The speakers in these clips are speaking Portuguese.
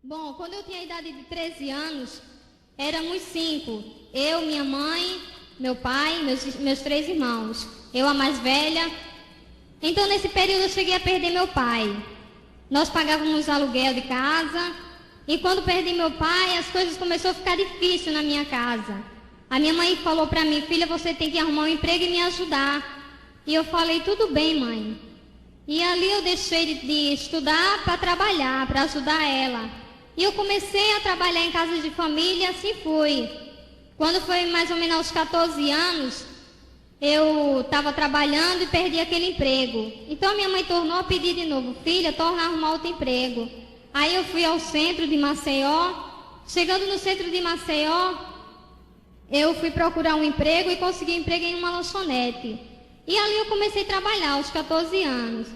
Bom, quando eu tinha a idade de 13 anos, éramos 5. Eu, minha mãe, meu pai, meus 3 irmãos. Eu, a mais velha. Então, nesse período, eu cheguei a perder meu pai. Nós pagávamos aluguel de casa. E quando perdi meu pai, as coisas começaram a ficar difíceis na minha casa. A minha mãe falou para mim: filha, você tem que arrumar um emprego e me ajudar. E eu falei: tudo bem, mãe. E ali eu deixei de estudar para trabalhar, para ajudar ela. E eu comecei a trabalhar em casas de família, assim fui. Quando foi mais ou menos aos 14 anos, eu estava trabalhando e perdi aquele emprego. Então a minha mãe tornou a pedir de novo: filha, torna a arrumar outro emprego. Aí eu fui ao centro de Maceió. Chegando no centro de Maceió, eu fui procurar um emprego e consegui um emprego em uma lanchonete. E ali eu comecei a trabalhar aos 14 anos.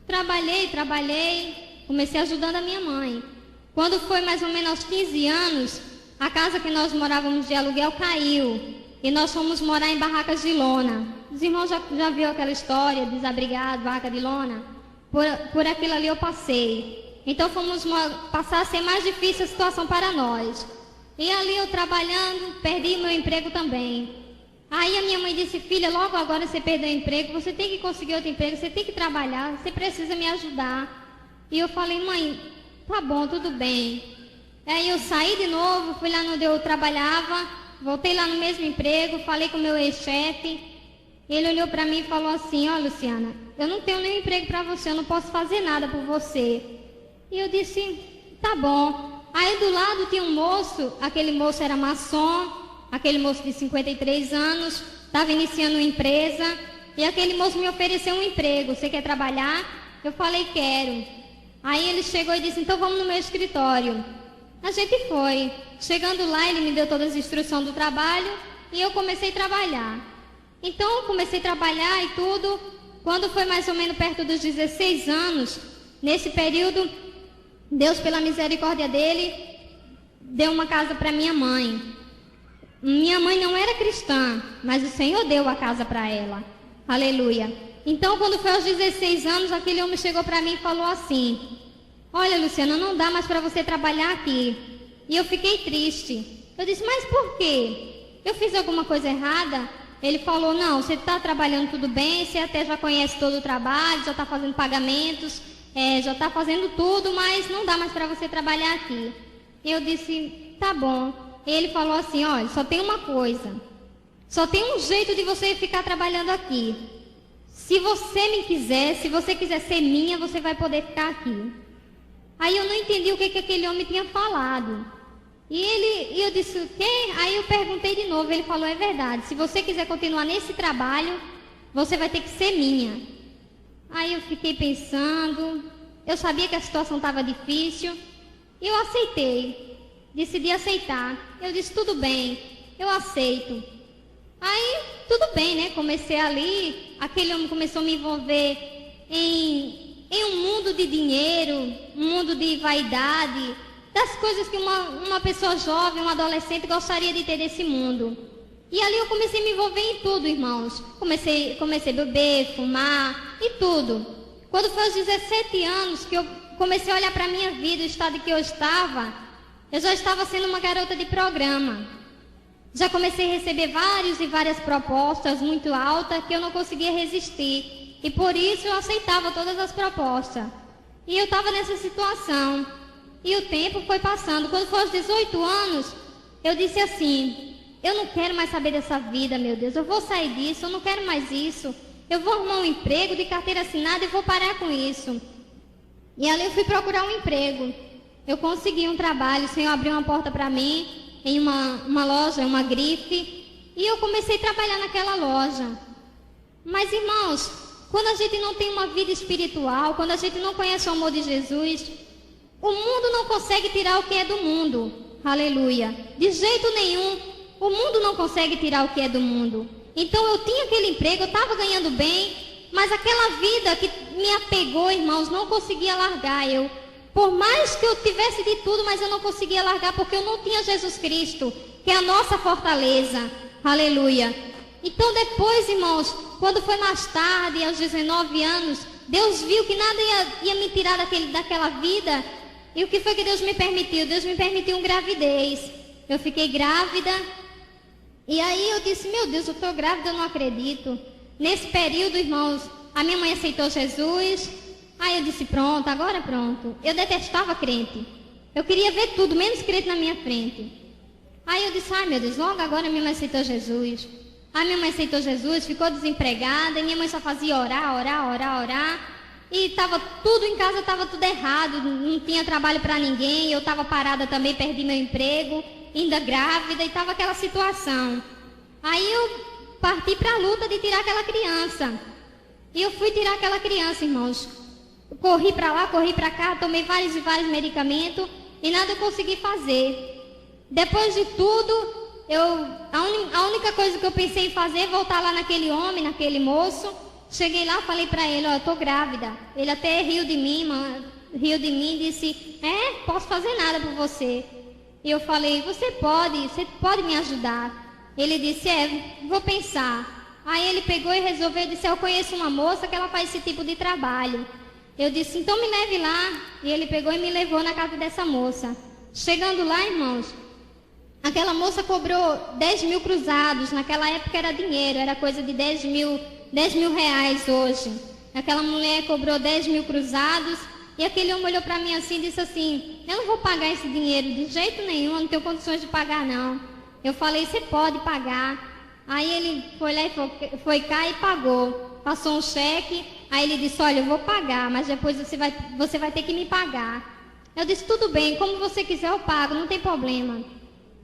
Trabalhei, comecei ajudando a minha mãe. Quando foi mais ou menos aos 15 anos, a casa que nós morávamos de aluguel caiu. E nós fomos morar em barracas de lona. Os irmãos já viram aquela história, desabrigado, barraca de lona? Por aquilo ali eu passei. Então fomos passar a ser mais difícil a situação para nós. E ali eu trabalhando, perdi meu emprego também. Aí a minha mãe disse: filha, logo agora você perdeu o emprego, você tem que conseguir outro emprego, você tem que trabalhar, você precisa me ajudar. E eu falei: mãe, tá bom, tudo bem. Aí eu saí de novo, fui lá onde eu trabalhava, voltei lá no mesmo emprego, falei com o meu ex-chefe. Ele olhou para mim e falou assim: ó, Luciana, eu não tenho nenhum emprego para você, eu não posso fazer nada por você. E eu disse: tá bom. Aí do lado tinha um moço, aquele moço era maçom, aquele moço de 53 anos, estava iniciando uma empresa, e aquele moço me ofereceu um emprego: você quer trabalhar? Eu falei: quero. Aí ele chegou e disse: então vamos no meu escritório. A gente foi. Chegando lá, ele me deu todas as instruções do trabalho e eu comecei a trabalhar. Então eu comecei a trabalhar e tudo. Quando foi mais ou menos perto dos 16 anos, nesse período, Deus, pela misericórdia dele, deu uma casa para minha mãe. Minha mãe não era cristã, mas o Senhor deu a casa para ela. Aleluia. Então, quando foi aos 16 anos, aquele homem chegou para mim e falou assim: olha, Luciana, não dá mais para você trabalhar aqui. E eu fiquei triste. Eu disse: mas por quê? Eu fiz alguma coisa errada? Ele falou: não, você está trabalhando tudo bem, você até já conhece todo o trabalho, já está fazendo pagamentos, já está fazendo tudo, mas não dá mais para você trabalhar aqui. Eu disse: tá bom. E ele falou assim: olha, só tem uma coisa, só tem um jeito de você ficar trabalhando aqui. Se você me quiser, se você quiser ser minha, você vai poder ficar aqui. Aí eu não entendi o que aquele homem tinha falado. E eu disse: o quê? Aí eu perguntei de novo. Ele falou: é verdade, se você quiser continuar nesse trabalho, você vai ter que ser minha. Aí eu fiquei pensando, eu sabia que a situação estava difícil, e eu aceitei, decidi aceitar. Eu disse: tudo bem, eu aceito. Aí, tudo bem, né? Comecei ali, aquele homem começou a me envolver em um mundo de dinheiro, um mundo de vaidade, das coisas que uma pessoa jovem, um adolescente gostaria de ter desse mundo. E ali eu comecei a me envolver em tudo, irmãos. Comecei a beber, fumar e tudo. Quando foi aos 17 anos que eu comecei a olhar para a minha vida, o estado em que eu já estava sendo uma garota de programa. Já comecei a receber várias propostas muito altas que eu não conseguia resistir. E por isso eu aceitava todas as propostas. E eu estava nessa situação. E o tempo foi passando. Quando foi aos 18 anos, eu disse assim: eu não quero mais saber dessa vida, meu Deus. Eu vou sair disso, eu não quero mais isso. Eu vou arrumar um emprego de carteira assinada e vou parar com isso. E ali eu fui procurar um emprego. Eu consegui um trabalho, o Senhor abriu uma porta para mim, em uma loja, uma grife, e eu comecei a trabalhar naquela loja. Mas, irmãos, quando a gente não tem uma vida espiritual, quando a gente não conhece o amor de Jesus, o mundo não consegue tirar o que é do mundo. Aleluia. De jeito nenhum, o mundo não consegue tirar o que é do mundo. Então eu tinha aquele emprego, eu estava ganhando bem, mas aquela vida que me apegou, irmãos, não conseguia largar. Por mais que eu tivesse de tudo, mas eu não conseguia largar, porque eu não tinha Jesus Cristo, que é a nossa fortaleza. Aleluia. Então depois, irmãos, quando foi mais tarde, aos 19 anos, Deus viu que nada ia me tirar daquela vida, E o que foi que Deus me permitiu? Deus me permitiu uma gravidez. Eu fiquei grávida. E aí eu disse, meu Deus, eu estou grávida, eu não acredito. Nesse período, irmãos, a minha mãe aceitou Jesus. Aí eu disse, pronto, agora pronto. Eu detestava crente. Eu queria ver tudo, menos crente na minha frente. Aí eu disse, ai meu Deus, logo agora minha mãe aceitou Jesus. Aí minha mãe aceitou Jesus, ficou desempregada. E minha mãe só fazia orar. E estava tudo em casa, estava tudo errado. Não tinha trabalho para ninguém. Eu estava parada também, perdi meu emprego. Ainda grávida, e estava aquela situação. Aí eu parti para a luta de tirar aquela criança. E eu fui tirar aquela criança, irmãos. Corri para lá, corri para cá, tomei vários medicamentos e nada eu consegui fazer. Depois de tudo, a única coisa que eu pensei em fazer é voltar lá naquele homem, naquele moço. Cheguei lá, falei para ele, ó, eu tô grávida. Ele até riu de mim e disse, posso fazer nada por você. E eu falei, você pode me ajudar. Ele disse, vou pensar. Aí ele pegou e resolveu, disse, eu conheço uma moça que ela faz esse tipo de trabalho. Eu disse, então me leve lá. E ele pegou e me levou na casa dessa moça. Chegando lá, irmãos, aquela moça cobrou 10 mil cruzados. Naquela época era dinheiro, era coisa de 10 mil reais hoje. Aquela mulher cobrou 10 mil cruzados. E aquele homem olhou para mim assim e disse assim, eu não vou pagar esse dinheiro de jeito nenhum, eu não tenho condições de pagar não. Eu falei, você pode pagar. Aí ele foi lá e foi cá e pagou. Passou um cheque, aí ele disse, olha, eu vou pagar, mas depois você vai ter que me pagar. Eu disse, tudo bem, como você quiser eu pago, não tem problema.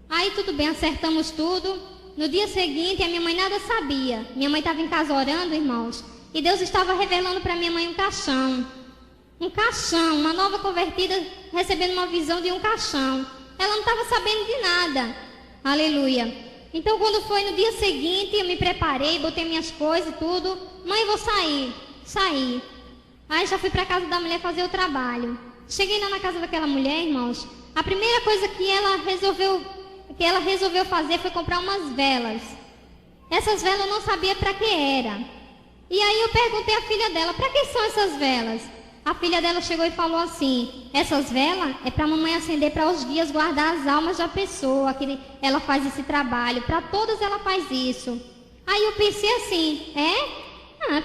Aí tudo bem, acertamos tudo. No dia seguinte, a minha mãe nada sabia. Minha mãe estava em casa orando, irmãos, e Deus estava revelando para minha mãe um caixão. Um caixão, uma nova convertida recebendo uma visão de um caixão. Ela não estava sabendo de nada. Aleluia. Então quando foi no dia seguinte, eu me preparei, botei minhas coisas e tudo. Mãe, vou sair. Saí. Aí já fui para a casa da mulher fazer o trabalho. Cheguei lá na casa daquela mulher, irmãos. A primeira coisa que ela resolveu fazer foi comprar umas velas. Essas velas eu não sabia para que era. E aí eu perguntei à filha dela, para que são essas velas? A filha dela chegou e falou assim, essas velas é para a mamãe acender para os dias guardar as almas da pessoa, que ela faz esse trabalho, para todas ela faz isso. Aí eu pensei assim,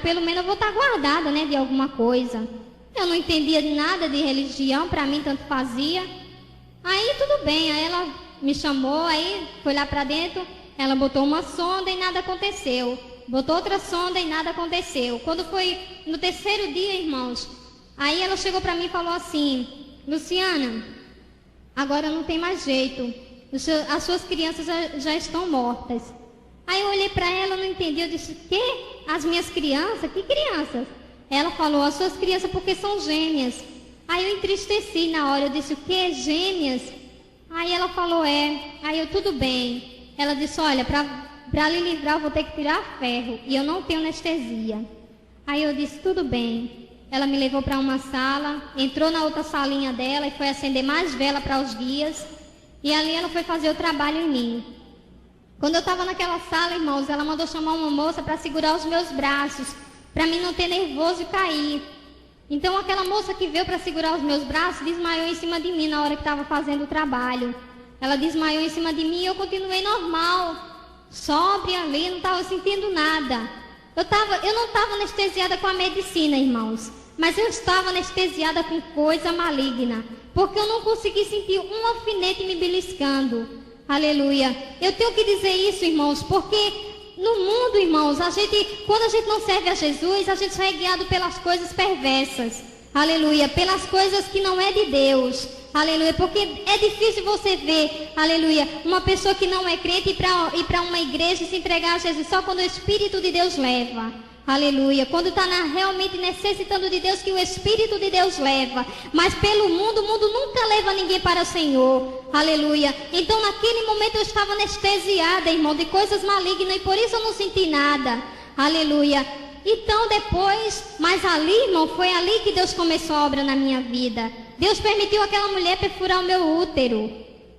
pelo menos eu vou estar guardada, né, de alguma coisa. Eu não entendia de nada de religião, para mim tanto fazia. Aí tudo bem, aí ela me chamou, aí foi lá para dentro, ela botou uma sonda e nada aconteceu. Botou outra sonda e nada aconteceu. Quando foi no terceiro dia, irmãos, aí ela chegou para mim e falou assim, Luciana, agora não tem mais jeito, as suas crianças já estão mortas. Aí eu olhei para ela, não entendi, eu disse, as minhas crianças? Que crianças? Ela falou, as suas crianças porque são gêmeas. Aí eu entristeci na hora, eu disse, o que? Gêmeas? Aí ela falou, Aí eu, tudo bem. Ela disse, olha, para lhe livrar eu vou ter que tirar ferro, e eu não tenho anestesia. Aí eu disse, tudo bem. Ela me levou para uma sala, entrou na outra salinha dela e foi acender mais vela para os guias. E ali ela foi fazer o trabalho em mim. Quando eu estava naquela sala, irmãos, ela mandou chamar uma moça para segurar os meus braços, para mim não ter nervoso e cair. Então aquela moça que veio para segurar os meus braços desmaiou em cima de mim na hora que estava fazendo o trabalho. Ela desmaiou em cima de mim e eu continuei normal, sóbria ali, não estava sentindo nada. Eu não estava anestesiada com a medicina, irmãos, mas eu estava anestesiada com coisa maligna, porque eu não consegui sentir um alfinete me beliscando. Aleluia. Eu tenho que dizer isso, irmãos, porque no mundo, irmãos, quando a gente não serve a Jesus, a gente só é guiado pelas coisas perversas. Aleluia. Pelas coisas que não é de Deus. Aleluia, porque é difícil você ver, aleluia, uma pessoa que não é crente ir para uma igreja e se entregar a Jesus só quando o Espírito de Deus leva. Aleluia, quando está realmente necessitando de Deus, que o Espírito de Deus leva. Mas pelo mundo, o mundo nunca leva ninguém para o Senhor. Aleluia. Então naquele momento eu estava anestesiada, irmão, de coisas malignas, e por isso eu não senti nada. Aleluia. Então depois, mas ali, irmão, foi ali que Deus começou a obra na minha vida. Deus permitiu aquela mulher perfurar o meu útero.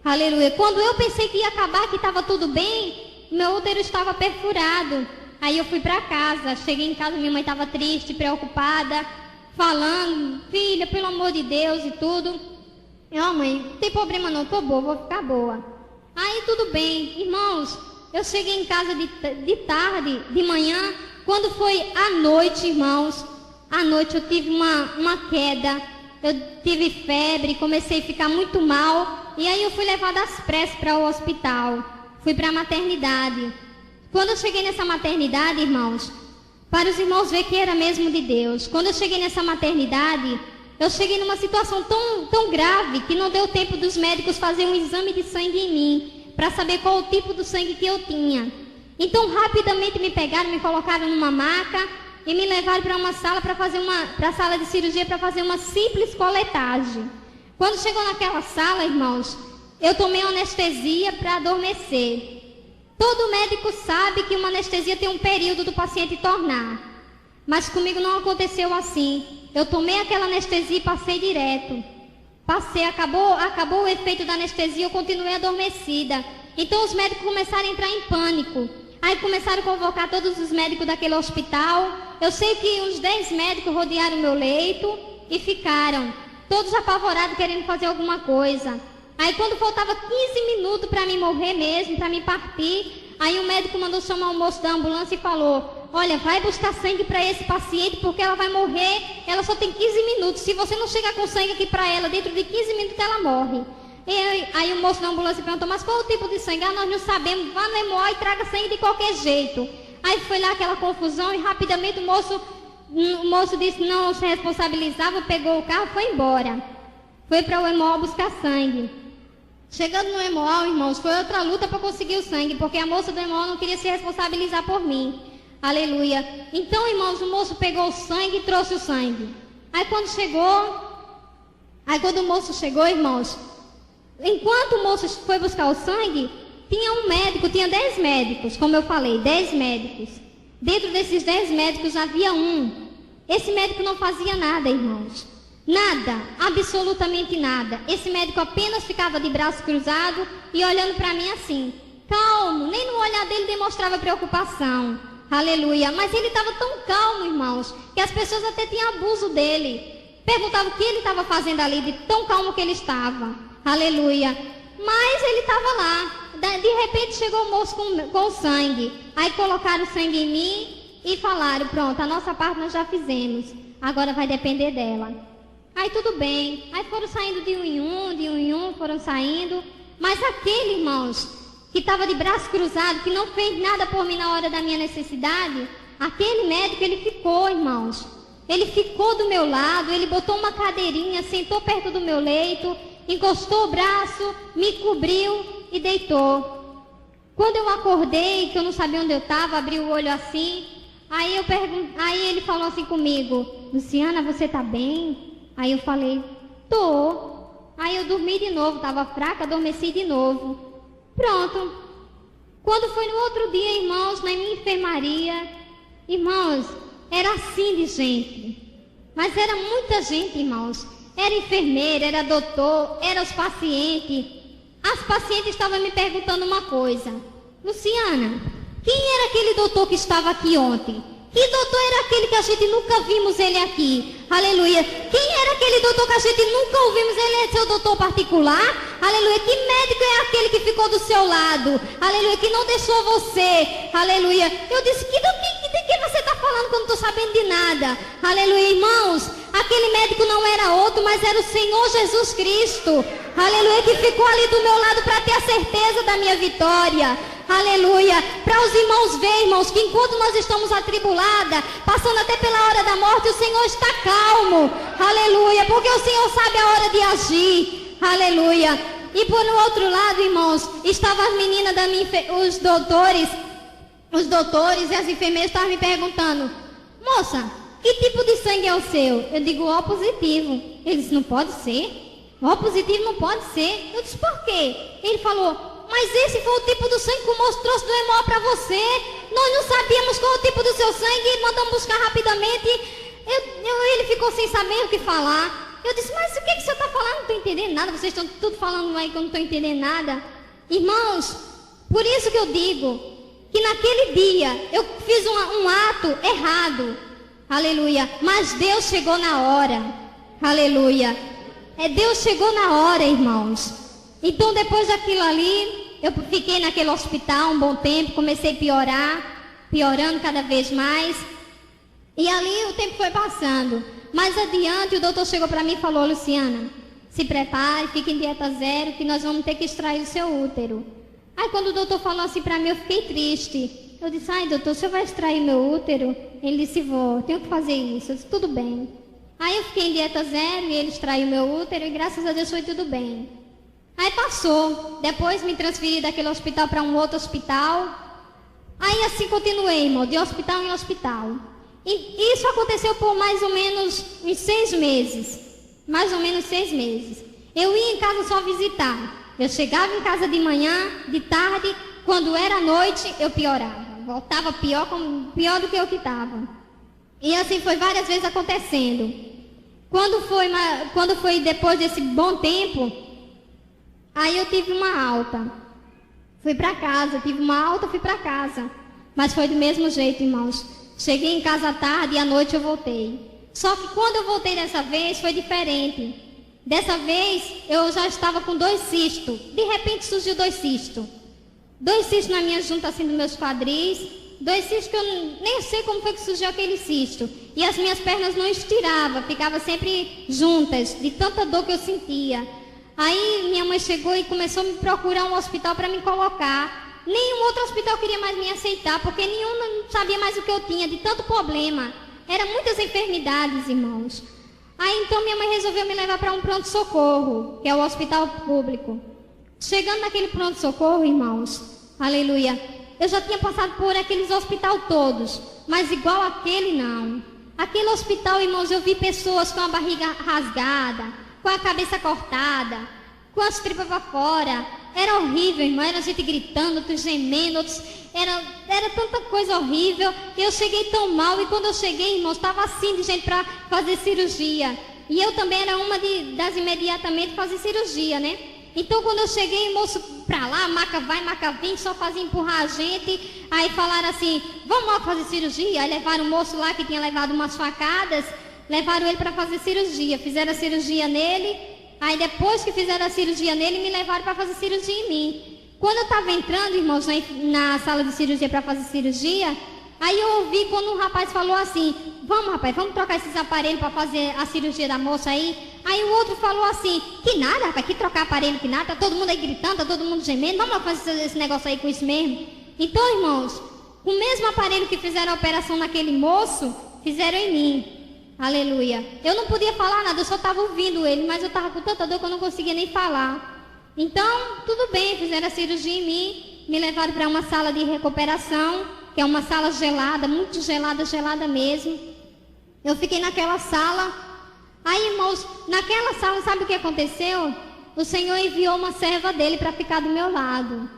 Aleluia. Quando eu pensei que ia acabar, que estava tudo bem, meu útero estava perfurado. Aí eu fui para casa, cheguei em casa, minha mãe estava triste, preocupada, falando, filha, pelo amor de Deus e tudo. Ó, mãe, não tem problema não, tô boa, vou ficar boa. Aí tudo bem, irmãos, eu cheguei em casa de tarde, de manhã, quando foi à noite, irmãos, à noite eu tive uma queda, eu tive febre, comecei a ficar muito mal, e aí eu fui levada às pressas para o hospital, fui para a maternidade. Quando eu cheguei nessa maternidade, irmãos, para os irmãos ver que era mesmo de Deus, quando eu cheguei nessa maternidade, eu cheguei numa situação tão grave que não deu tempo dos médicos fazer um exame de sangue em mim, para saber qual o tipo do sangue que eu tinha. Então, rapidamente me pegaram, me colocaram numa maca e me levaram para uma sala para a sala de cirurgia para fazer uma simples coletagem. Quando chegou naquela sala, irmãos, eu tomei anestesia para adormecer. Todo médico sabe que uma anestesia tem um período do paciente tornar, mas comigo não aconteceu assim. Eu tomei aquela anestesia e passei direto. Acabou o efeito da anestesia, eu continuei adormecida. Então os médicos começaram a entrar em pânico. Aí começaram a convocar todos os médicos daquele hospital. Eu sei que uns 10 médicos rodearam o meu leito e ficaram todos apavorados, querendo fazer alguma coisa. Aí quando faltava 15 minutos para mim morrer mesmo, para mim partir, aí o médico mandou chamar o moço da ambulância e falou: olha, vai buscar sangue para esse paciente porque ela vai morrer, ela só tem 15 minutos. Se você não chegar com sangue aqui para ela, dentro de 15 minutos ela morre. E aí o moço da ambulância perguntou: mas qual é o tipo de sangue? Ah, nós não sabemos, vá no EMOA e traga sangue de qualquer jeito. Aí foi lá aquela confusão e rapidamente o moço disse não se responsabilizava, pegou o carro e foi embora. Foi para o EMOA buscar sangue. Chegando no EMOA, irmãos, foi outra luta para conseguir o sangue, porque a moça do EMOA não queria se responsabilizar por mim. Aleluia. Então, irmãos, o moço pegou o sangue e trouxe o sangue. Aí quando o moço chegou, irmãos, enquanto o moço foi buscar o sangue, tinha um médico, tinha 10 médicos, como eu falei, 10 médicos. Dentro desses 10 médicos havia um. Esse médico não fazia nada, irmãos. Nada, absolutamente nada. Esse médico apenas ficava de braço cruzado e olhando para mim assim, calmo, nem no olhar dele demonstrava preocupação. Aleluia. Mas ele estava tão calmo, irmãos, que as pessoas até tinham abuso dele. Perguntavam o que ele estava fazendo ali, de tão calmo que ele estava. Aleluia. Mas ele estava lá. De repente chegou o moço com o sangue. Aí colocaram o sangue em mim e falaram: pronto, a nossa parte nós já fizemos, agora vai depender dela. Aí tudo bem. Aí foram saindo de um em um, foram saindo. Mas aquele, irmãos, que estava de braço cruzado, que não fez nada por mim na hora da minha necessidade, aquele médico, ele ficou, irmãos. Ele ficou do meu lado, ele botou uma cadeirinha, sentou perto do meu leito, encostou o braço, me cobriu e deitou. Quando eu acordei, que eu não sabia onde eu estava, abri o olho assim, aí ele falou assim comigo: Luciana, você tá bem? Aí eu falei: tô. Aí eu dormi de novo, estava fraca, adormeci de novo. Pronto. Quando foi no outro dia, irmãos, na minha enfermaria, irmãos, era assim de gente. Mas era muita gente, irmãos. Era enfermeira, era doutor, eram os pacientes. As pacientes estavam me perguntando uma coisa: Luciana, quem era aquele doutor que estava aqui ontem? Que doutor era aquele que a gente nunca vimos ele aqui? Aleluia. Quem era aquele doutor que a gente nunca ouvimos? Ele é seu doutor particular? Aleluia. Que médico é aquele que ficou do seu lado? Aleluia. Que não deixou você? Aleluia. Eu disse: de que você está falando que eu não estou sabendo de nada? Aleluia. Irmãos, aquele médico não era outro, mas era o Senhor Jesus Cristo. Aleluia. Que ficou ali do meu lado para ter a certeza da minha vitória. Aleluia. Para os irmãos verem, irmãos, que enquanto nós estamos atribuladas, passando até pela hora da morte, o Senhor está calmo. Aleluia. Porque o Senhor sabe a hora de agir. Aleluia. E por outro lado, irmãos, estavam as meninas da minha, os doutores e as enfermeiras estavam me perguntando: moça, que tipo de sangue é o seu? Eu digo: O positivo. Ele disse: não pode ser. O positivo não pode ser. Eu disse: por quê? Ele falou: mas esse foi o tipo do sangue que o moço trouxe do EMOA para você. Nós não sabíamos qual o tipo do seu sangue e mandamos buscar rapidamente. Ele ficou sem saber o que falar. Eu disse: mas o que o senhor está falando? Não estou entendendo nada. Vocês estão tudo falando aí que eu não estou entendendo nada. Irmãos, por isso que eu digo que naquele dia eu fiz um ato errado. Aleluia. Mas Deus chegou na hora. Aleluia. Deus chegou na hora, irmãos. Então, depois daquilo ali, eu fiquei naquele hospital um bom tempo, comecei a piorar, piorando cada vez mais. E ali o tempo foi passando. Mais adiante, o doutor chegou para mim e falou: Luciana, se prepare, fique em dieta zero, que nós vamos ter que extrair o seu útero. Aí quando o doutor falou assim para mim, eu fiquei triste. Eu disse: ai, doutor, o senhor vai extrair meu útero? Ele disse: vou, tenho que fazer isso. Eu disse: tudo bem. Aí eu fiquei em dieta zero e ele extraiu meu útero e graças a Deus foi tudo bem. Aí passou. Depois me transferi daquele hospital para um outro hospital. Aí assim continuei, irmão, de hospital em hospital. E isso aconteceu por mais ou menos uns 6 meses. Mais ou menos 6 meses. Eu ia em casa só visitar. Eu chegava em casa de manhã, de tarde, quando era noite, eu piorava. Voltava pior do que eu que estava. E assim foi várias vezes acontecendo. Quando foi depois desse bom tempo, aí eu tive uma alta. Fui para casa, tive uma alta, fui para casa. Mas foi do mesmo jeito, irmãos. Cheguei em casa à tarde e à noite eu voltei. Só que quando eu voltei dessa vez, foi diferente. Dessa vez, eu já estava com 2 cistos. De repente surgiu 2 cistos. 2 cistos na minha junta, assim, dos meus quadris. 2 cistos que eu nem sei como foi que surgiu aquele cisto. E as minhas pernas não estiravam, ficavam sempre juntas, de tanta dor que eu sentia. Aí minha mãe chegou e começou a me procurar um hospital para me colocar. Nenhum outro hospital queria mais me aceitar, porque nenhum não sabia mais o que eu tinha, de tanto problema. Eram muitas enfermidades, irmãos. Aí então minha mãe resolveu me levar para um pronto-socorro, que é o hospital público. Chegando naquele pronto-socorro, irmãos, aleluia, eu já tinha passado por aqueles hospitais todos, mas igual aquele não. Aquele hospital, irmãos, eu vi pessoas com a barriga rasgada, com a cabeça cortada, com as tripas para fora. Era horrível, irmão, era gente gritando, outros gemendo, outros... Era tanta coisa horrível. Eu cheguei tão mal e quando eu cheguei, irmãos, estava assim de gente para fazer cirurgia. E eu também era uma das imediatamente fazer cirurgia, né? Então quando eu cheguei, moço pra lá, maca vai, maca vem, só fazia empurrar a gente. Aí falaram assim: vamos lá fazer cirurgia. Aí levaram o moço lá que tinha levado umas facadas, levaram ele para fazer cirurgia. Fizeram a cirurgia nele. Aí depois que fizeram a cirurgia nele, me levaram para fazer cirurgia em mim. Quando eu estava entrando, irmãos, na sala de cirurgia para fazer cirurgia, aí eu ouvi quando um rapaz falou assim: vamos, rapaz, vamos trocar esses aparelhos para fazer a cirurgia da moça aí. Aí o outro falou assim: que nada, rapaz, que trocar aparelho, que nada, tá todo mundo aí gritando, tá todo mundo gemendo, vamos lá fazer esse negócio aí com isso mesmo. Então, irmãos, o mesmo aparelho que fizeram a operação naquele moço, fizeram em mim. Aleluia. Eu não podia falar nada, eu só estava ouvindo ele, mas eu estava com tanta dor que eu não conseguia nem falar. Então, tudo bem, fizeram a cirurgia em mim, me levaram para uma sala de recuperação, que é uma sala gelada, muito gelada, gelada mesmo. Eu fiquei naquela sala. Aí, irmãos, naquela sala, sabe o que aconteceu? O Senhor enviou uma serva dele para ficar do meu lado.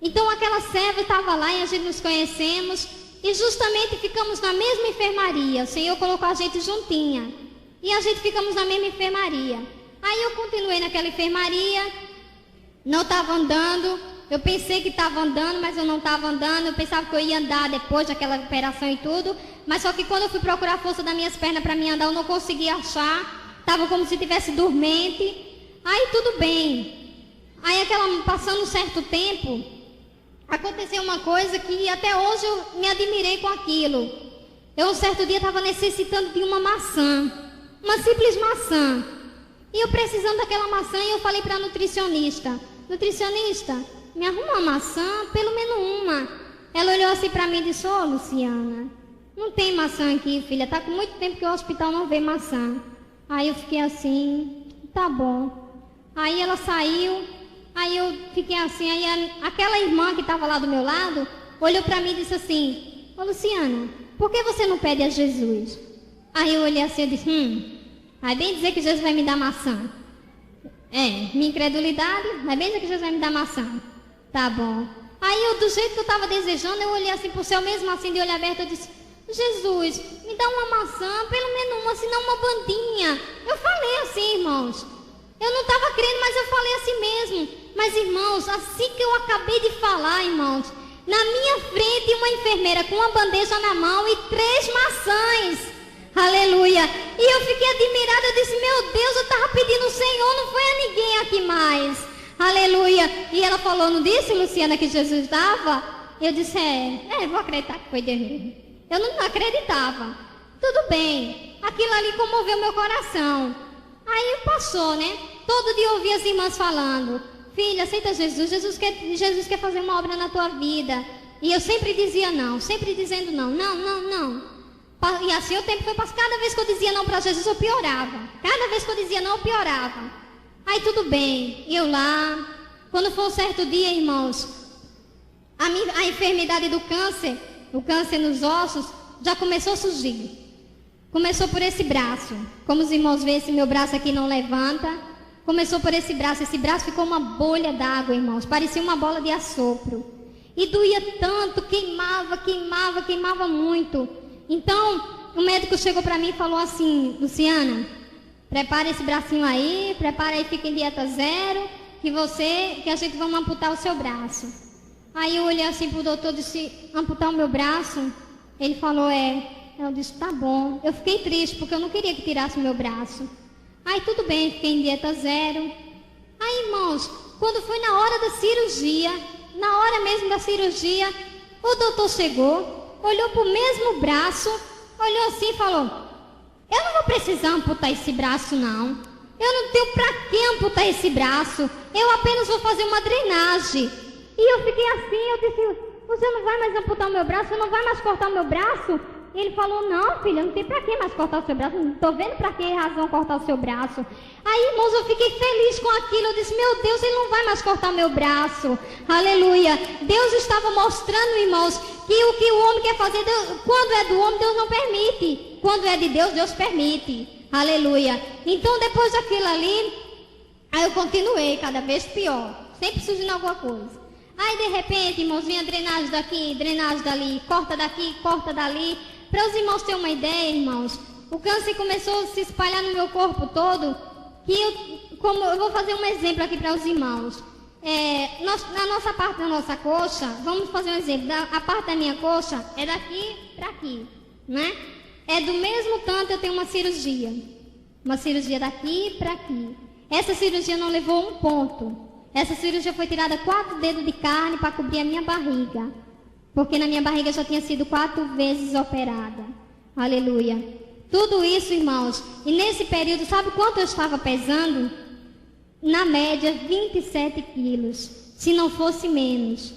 Então, aquela serva estava lá e a gente nos conhecemos. E justamente ficamos na mesma enfermaria. O Senhor colocou a gente juntinha. E a gente ficamos na mesma enfermaria. Aí eu continuei naquela enfermaria. Não estava andando. Eu pensei que estava andando, mas eu não estava andando. Eu pensava que eu ia andar depois daquela operação e tudo. Mas só que quando eu fui procurar a força das minhas pernas para me andar, eu não conseguia achar. Estava como se estivesse dormente. Aí tudo bem. Aí passando um certo tempo, aconteceu uma coisa que até hoje eu me admirei com aquilo. Eu um certo dia estava necessitando de uma maçã. Uma simples maçã. E eu precisando daquela maçã, e eu falei para a nutricionista: nutricionista, me arruma uma maçã, pelo menos uma. Ela olhou assim para mim e disse: ô, Luciana, não tem maçã aqui, filha. Tá com muito tempo que o hospital não vê maçã. Aí eu fiquei assim: tá bom. Aí ela saiu. Aí eu fiquei assim. Aí aquela irmã que estava lá do meu lado olhou para mim e disse assim: ô, Luciana, por que você não pede a Jesus? Aí eu olhei assim e disse: vai bem dizer que Jesus vai me dar maçã. Minha incredulidade, vai bem dizer que Jesus vai me dar maçã. Tá bom. Aí eu, do jeito que eu estava desejando, eu olhei assim pro céu, mesmo assim de olho aberto, eu disse: Jesus, me dá uma maçã, pelo menos uma, senão uma bandinha. Eu falei assim, irmãos. Eu não estava crendo, mas eu falei assim mesmo. Mas, irmãos, assim que eu acabei de falar, irmãos, na minha frente uma enfermeira com uma bandeja na mão e 3 maçãs. Aleluia. E eu fiquei admirada, eu disse, meu Deus, eu estava pedindo ao Senhor, não foi a ninguém aqui mais. Aleluia. E ela falou, não disse, Luciana, que Jesus dava? Eu disse, vou acreditar que foi Deus mesmo. Eu não acreditava. Tudo bem. Aquilo ali comoveu meu coração. Aí passou, né? Todo dia eu ouvia as irmãs falando, filha, aceita Jesus, Jesus quer fazer uma obra na tua vida. E eu sempre dizia não, sempre dizendo não. E assim o tempo foi passando. Cada vez que eu dizia não para Jesus, eu piorava. Cada vez que eu dizia não, eu piorava. Aí tudo bem, eu lá. Quando foi um certo dia, irmãos, a enfermidade do câncer, o câncer nos ossos, já começou a surgir. Começou por esse braço. Como os irmãos veem, esse meu braço aqui não levanta. Começou por esse braço. Esse braço ficou uma bolha d'água, irmãos. Parecia uma bola de assopro. E doía tanto, queimava muito. Então, o médico chegou para mim e falou assim, Luciana, prepara esse bracinho aí, fica em dieta zero, que a gente vai amputar o seu braço. Aí eu olhei assim pro doutor e disse, amputar o meu braço? Ele falou, Eu disse, tá bom. Eu fiquei triste, porque eu não queria que tirasse o meu braço. Aí tudo bem, fiquei em dieta zero. Aí, irmãos, quando foi na hora da cirurgia, na hora mesmo da cirurgia, o doutor chegou, olhou pro mesmo braço, olhou assim e falou, eu não vou precisar amputar esse braço, não. Eu não tenho pra que amputar esse braço. Eu apenas vou fazer uma drenagem. E eu fiquei assim, eu disse, você não vai mais amputar o meu braço? Você não vai mais cortar o meu braço? E ele falou, não, filha, não tem pra que mais cortar o seu braço. Não tô vendo pra que razão cortar o seu braço. Aí, irmãos, eu fiquei feliz com aquilo. Eu disse, meu Deus, ele não vai mais cortar meu braço. Aleluia. Deus estava mostrando, irmãos, que o que o homem quer fazer, Deus, quando é do homem, Deus não permite. Quando é de Deus, Deus permite. Aleluia. Então, depois daquilo ali, aí eu continuei cada vez pior. Sempre surgindo alguma coisa. Aí, de repente, irmãos, vinha drenagem daqui, drenagem dali, corta daqui, corta dali. Para os irmãos terem uma ideia, irmãos, o câncer começou a se espalhar no meu corpo todo, que eu vou fazer um exemplo aqui para os irmãos. Na nossa parte da nossa coxa, vamos fazer um exemplo, a parte da minha coxa é daqui para aqui, né? É do mesmo tanto eu tenho uma cirurgia daqui para aqui. Essa cirurgia não levou um ponto. Essa cirurgia foi tirada 4 dedos de carne para cobrir a minha barriga. Porque na minha barriga já tinha sido 4 vezes operada. Aleluia. Tudo isso, irmãos. E nesse período, sabe quanto eu estava pesando? Na média, 27 quilos. Se não fosse menos.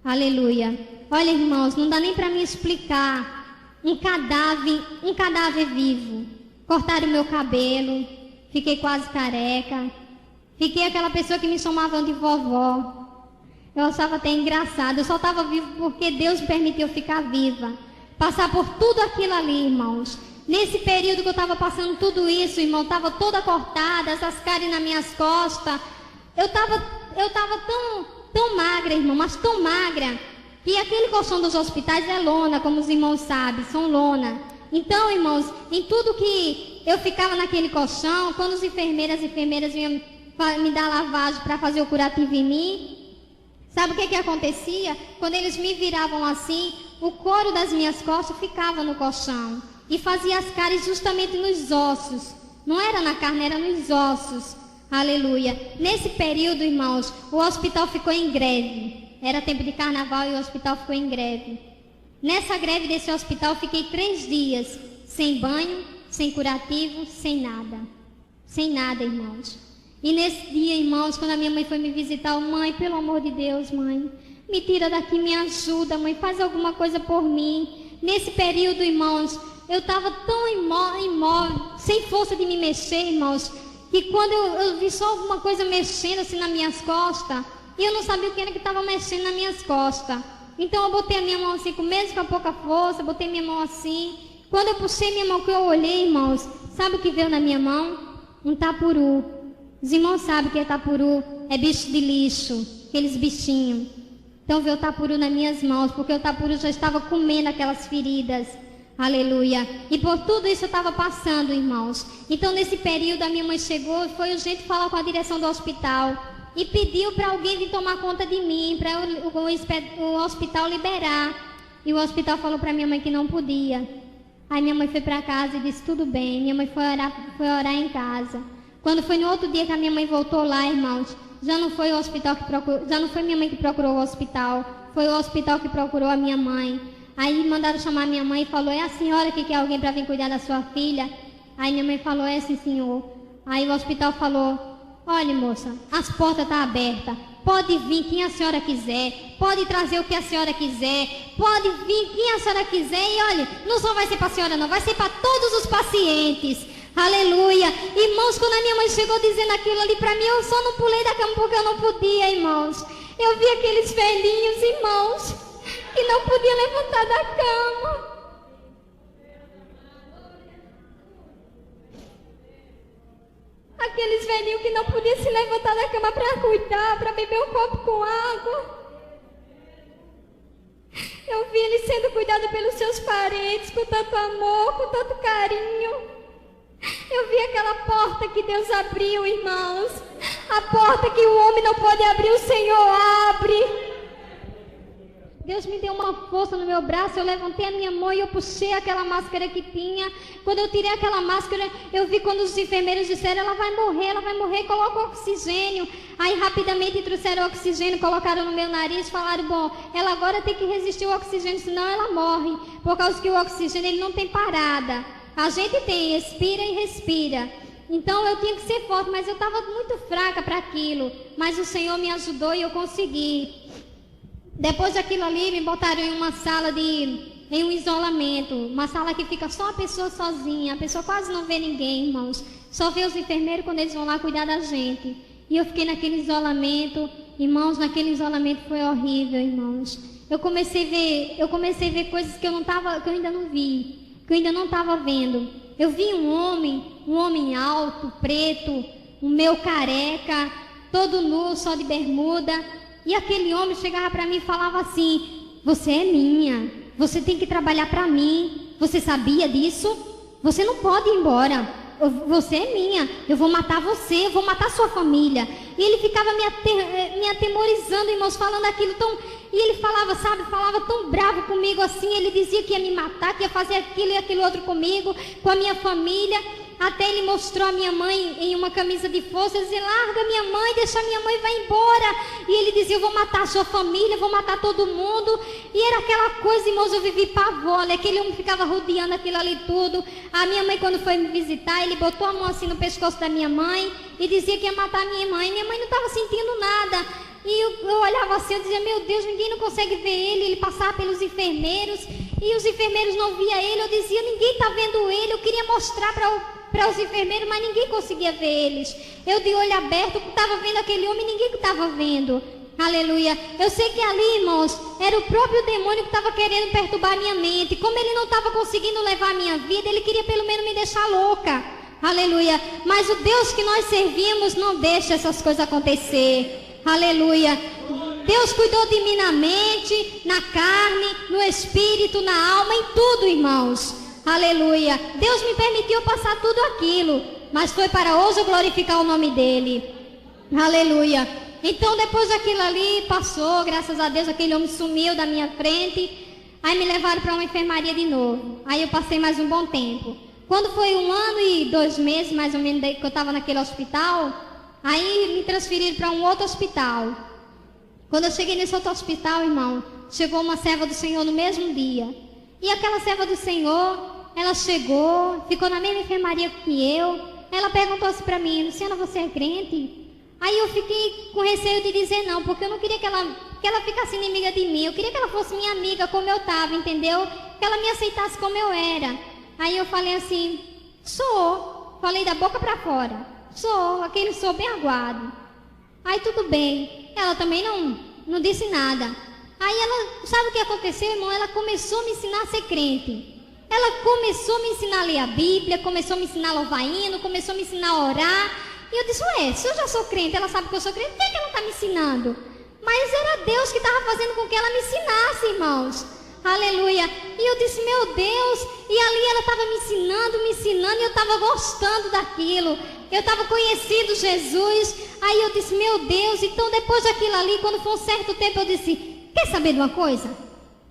Aleluia. Olha, irmãos, não dá nem para mim explicar. Um cadáver vivo. Cortaram o meu cabelo. Fiquei quase careca. Fiquei aquela pessoa que me chamavam de vovó. Eu achava até engraçado. Eu só estava viva porque Deus me permitiu ficar viva. Passar por tudo aquilo ali, irmãos. Nesse período que eu estava passando tudo isso, irmão, estava toda cortada, essas cáries nas minhas costas. Eu estava tão magra, irmão, mas tão magra, que aquele colchão dos hospitais é lona, como os irmãos sabem, são lona. Então, irmãos, em tudo que eu ficava naquele colchão, quando as enfermeiras vinham me dar lavagem para fazer o curativo em mim, sabe o que acontecia? Quando eles me viravam assim, o couro das minhas costas ficava no colchão e fazia as cáries justamente nos ossos. Não era na carne, era nos ossos. Aleluia. Nesse período, irmãos, o hospital ficou em greve. Era tempo de carnaval e o hospital ficou em greve. Nessa greve desse hospital, eu fiquei 3 dias sem banho, sem curativo, sem nada. Sem nada, irmãos. E nesse dia, irmãos, quando a minha mãe foi me visitar, mãe, pelo amor de Deus, mãe, me tira daqui, me ajuda, mãe, faz alguma coisa por mim. Nesse período, irmãos, eu estava tão imóvel, sem força de me mexer, irmãos, que quando eu vi só alguma coisa mexendo assim nas minhas costas, e eu não sabia o que era que estava mexendo nas minhas costas. Então eu botei a minha mão assim, mesmo com a pouca força, botei minha mão assim. Quando eu puxei minha mão, que eu olhei, irmãos, sabe o que veio na minha mão? Um tapuru. Os irmãos sabem que é tapuru, é bicho de lixo, aqueles bichinhos. Então veio o tapuru nas minhas mãos, porque o tapuru já estava comendo aquelas feridas. Aleluia. E por tudo isso eu estava passando, irmãos. Então nesse período a minha mãe chegou e foi urgente falar com a direção do hospital. E pediu para alguém vir tomar conta de mim, para o hospital liberar. E o hospital falou para minha mãe que não podia. Aí minha mãe foi para casa e disse, tudo bem. Minha mãe foi orar em casa. Quando foi no outro dia que a minha mãe voltou lá, irmãos, já não foi o hospital que procurou, já não foi minha mãe que procurou o hospital, foi o hospital que procurou a minha mãe. Aí mandaram chamar minha mãe e falou, é a senhora que quer alguém para vir cuidar da sua filha? Aí minha mãe falou, é sim, senhor. Aí o hospital falou, olha moça, as portas estão abertas, pode vir quem a senhora quiser, pode trazer o que a senhora quiser, pode vir quem a senhora quiser e olha, não só vai ser para a senhora não, vai ser para todos os pacientes. Aleluia. Irmãos, quando a minha mãe chegou dizendo aquilo ali para mim, eu só não pulei da cama porque eu não podia, irmãos. Eu vi aqueles velhinhos, irmãos, que não podiam levantar da cama. Aqueles velhinhos que não podiam se levantar da cama para cuidar, para beber um copo com água. Eu vi eles sendo cuidados pelos seus parentes, com tanto amor, com tanto carinho. Eu vi aquela porta que Deus abriu, irmãos. A porta que o homem não pode abrir, o Senhor abre. Deus me deu uma força no meu braço, eu levantei a minha mão e eu puxei aquela máscara que tinha. Quando eu tirei aquela máscara, eu vi quando os enfermeiros disseram, ela vai morrer, coloca o oxigênio. Aí rapidamente trouxeram o oxigênio, colocaram no meu nariz, falaram, bom, ela agora tem que resistir ao oxigênio, senão ela morre. Por causa que o oxigênio ele não tem parada. A gente tem, expira e respira. Então eu tinha que ser forte, mas eu estava muito fraca para aquilo. Mas o Senhor me ajudou e eu consegui. Depois daquilo ali, me botaram em uma sala em um isolamento. Uma sala que fica só a pessoa sozinha. A pessoa quase não vê ninguém, irmãos. Só vê os enfermeiros quando eles vão lá cuidar da gente. E eu fiquei naquele isolamento. Irmãos, naquele isolamento foi horrível, irmãos. Eu comecei a ver coisas que eu ainda não vi. Que eu ainda não estava vendo. Eu vi um homem alto, preto, um meu careca, todo nu, só de bermuda. E aquele homem chegava para mim e falava assim, você é minha, você tem que trabalhar para mim, você sabia disso? Você não pode ir embora, você é minha, eu vou matar você, eu vou matar sua família. E ele ficava me atemorizando, irmãos, falando aquilo tão... E ele falava, falava tão bravo comigo assim, ele dizia que ia me matar, que ia fazer aquilo e aquilo outro comigo, com a minha família. Até ele mostrou a minha mãe em uma camisa de força, ele dizia, larga minha mãe, deixa minha mãe, vai embora. E ele dizia, eu vou matar a sua família, vou matar todo mundo. E era aquela coisa, irmãos, eu vivi pavor, aquele homem ficava rodeando aquilo ali tudo. A minha mãe, quando foi me visitar, ele botou a mão assim no pescoço da minha mãe e dizia que ia matar a minha mãe. Minha mãe não estava sentindo nada. E eu olhava assim, eu dizia, meu Deus, ninguém não consegue ver ele. Ele passava pelos enfermeiros e os enfermeiros não via ele. Eu dizia, ninguém está vendo ele. Eu queria mostrar para os enfermeiros, mas ninguém conseguia ver eles. Eu de olho aberto estava vendo aquele homem, ninguém estava vendo. Aleluia. Eu sei que ali, irmãos, era o próprio demônio que estava querendo perturbar a minha mente. Como ele não estava conseguindo levar a minha vida, ele queria pelo menos me deixar louca. Aleluia. Mas o Deus que nós servimos não deixa essas coisas acontecer. Aleluia. Deus cuidou de mim na mente, na carne, no espírito, na alma, em tudo, irmãos. Aleluia. Deus me permitiu passar tudo aquilo, mas foi para hoje eu glorificar o nome dele. Aleluia. Então depois daquilo ali passou, graças a Deus, aquele homem sumiu da minha frente. Aí me levaram para uma enfermaria de novo. Aí eu passei mais um bom tempo. Quando foi 1 ano e 2 meses, mais ou menos, que eu estava naquele hospital, aí me transferiram para um outro hospital. Quando eu cheguei nesse outro hospital, irmão, chegou uma serva do Senhor no mesmo dia. E aquela serva do Senhor, ela chegou, ficou na mesma enfermaria que eu. Ela perguntou assim para mim, Luciana, você é crente? Aí eu fiquei com receio de dizer não, porque eu não queria que ela ficasse inimiga de mim. Eu queria que ela fosse minha amiga como eu estava, entendeu? Que ela me aceitasse como eu era. Aí eu falei assim, sou. Falei da boca para fora. Sou, aquele sou bem aguado. Aí tudo bem. Ela também não disse nada. Aí ela, sabe o que aconteceu, irmão? Ela começou a me ensinar a ser crente. Ela começou a me ensinar a ler a Bíblia, começou a me ensinar a louvar hino, começou a me ensinar a orar. E eu disse, ué, se eu já sou crente, ela sabe que eu sou crente, por que ela está me ensinando? Mas era Deus que estava fazendo com que ela me ensinasse, irmãos. Aleluia. E eu disse, meu Deus. E ali ela estava me ensinando, e eu estava gostando daquilo. Eu estava conhecendo Jesus. Aí eu disse, meu Deus. Então depois daquilo ali, quando foi um certo tempo, eu disse, quer saber de uma coisa?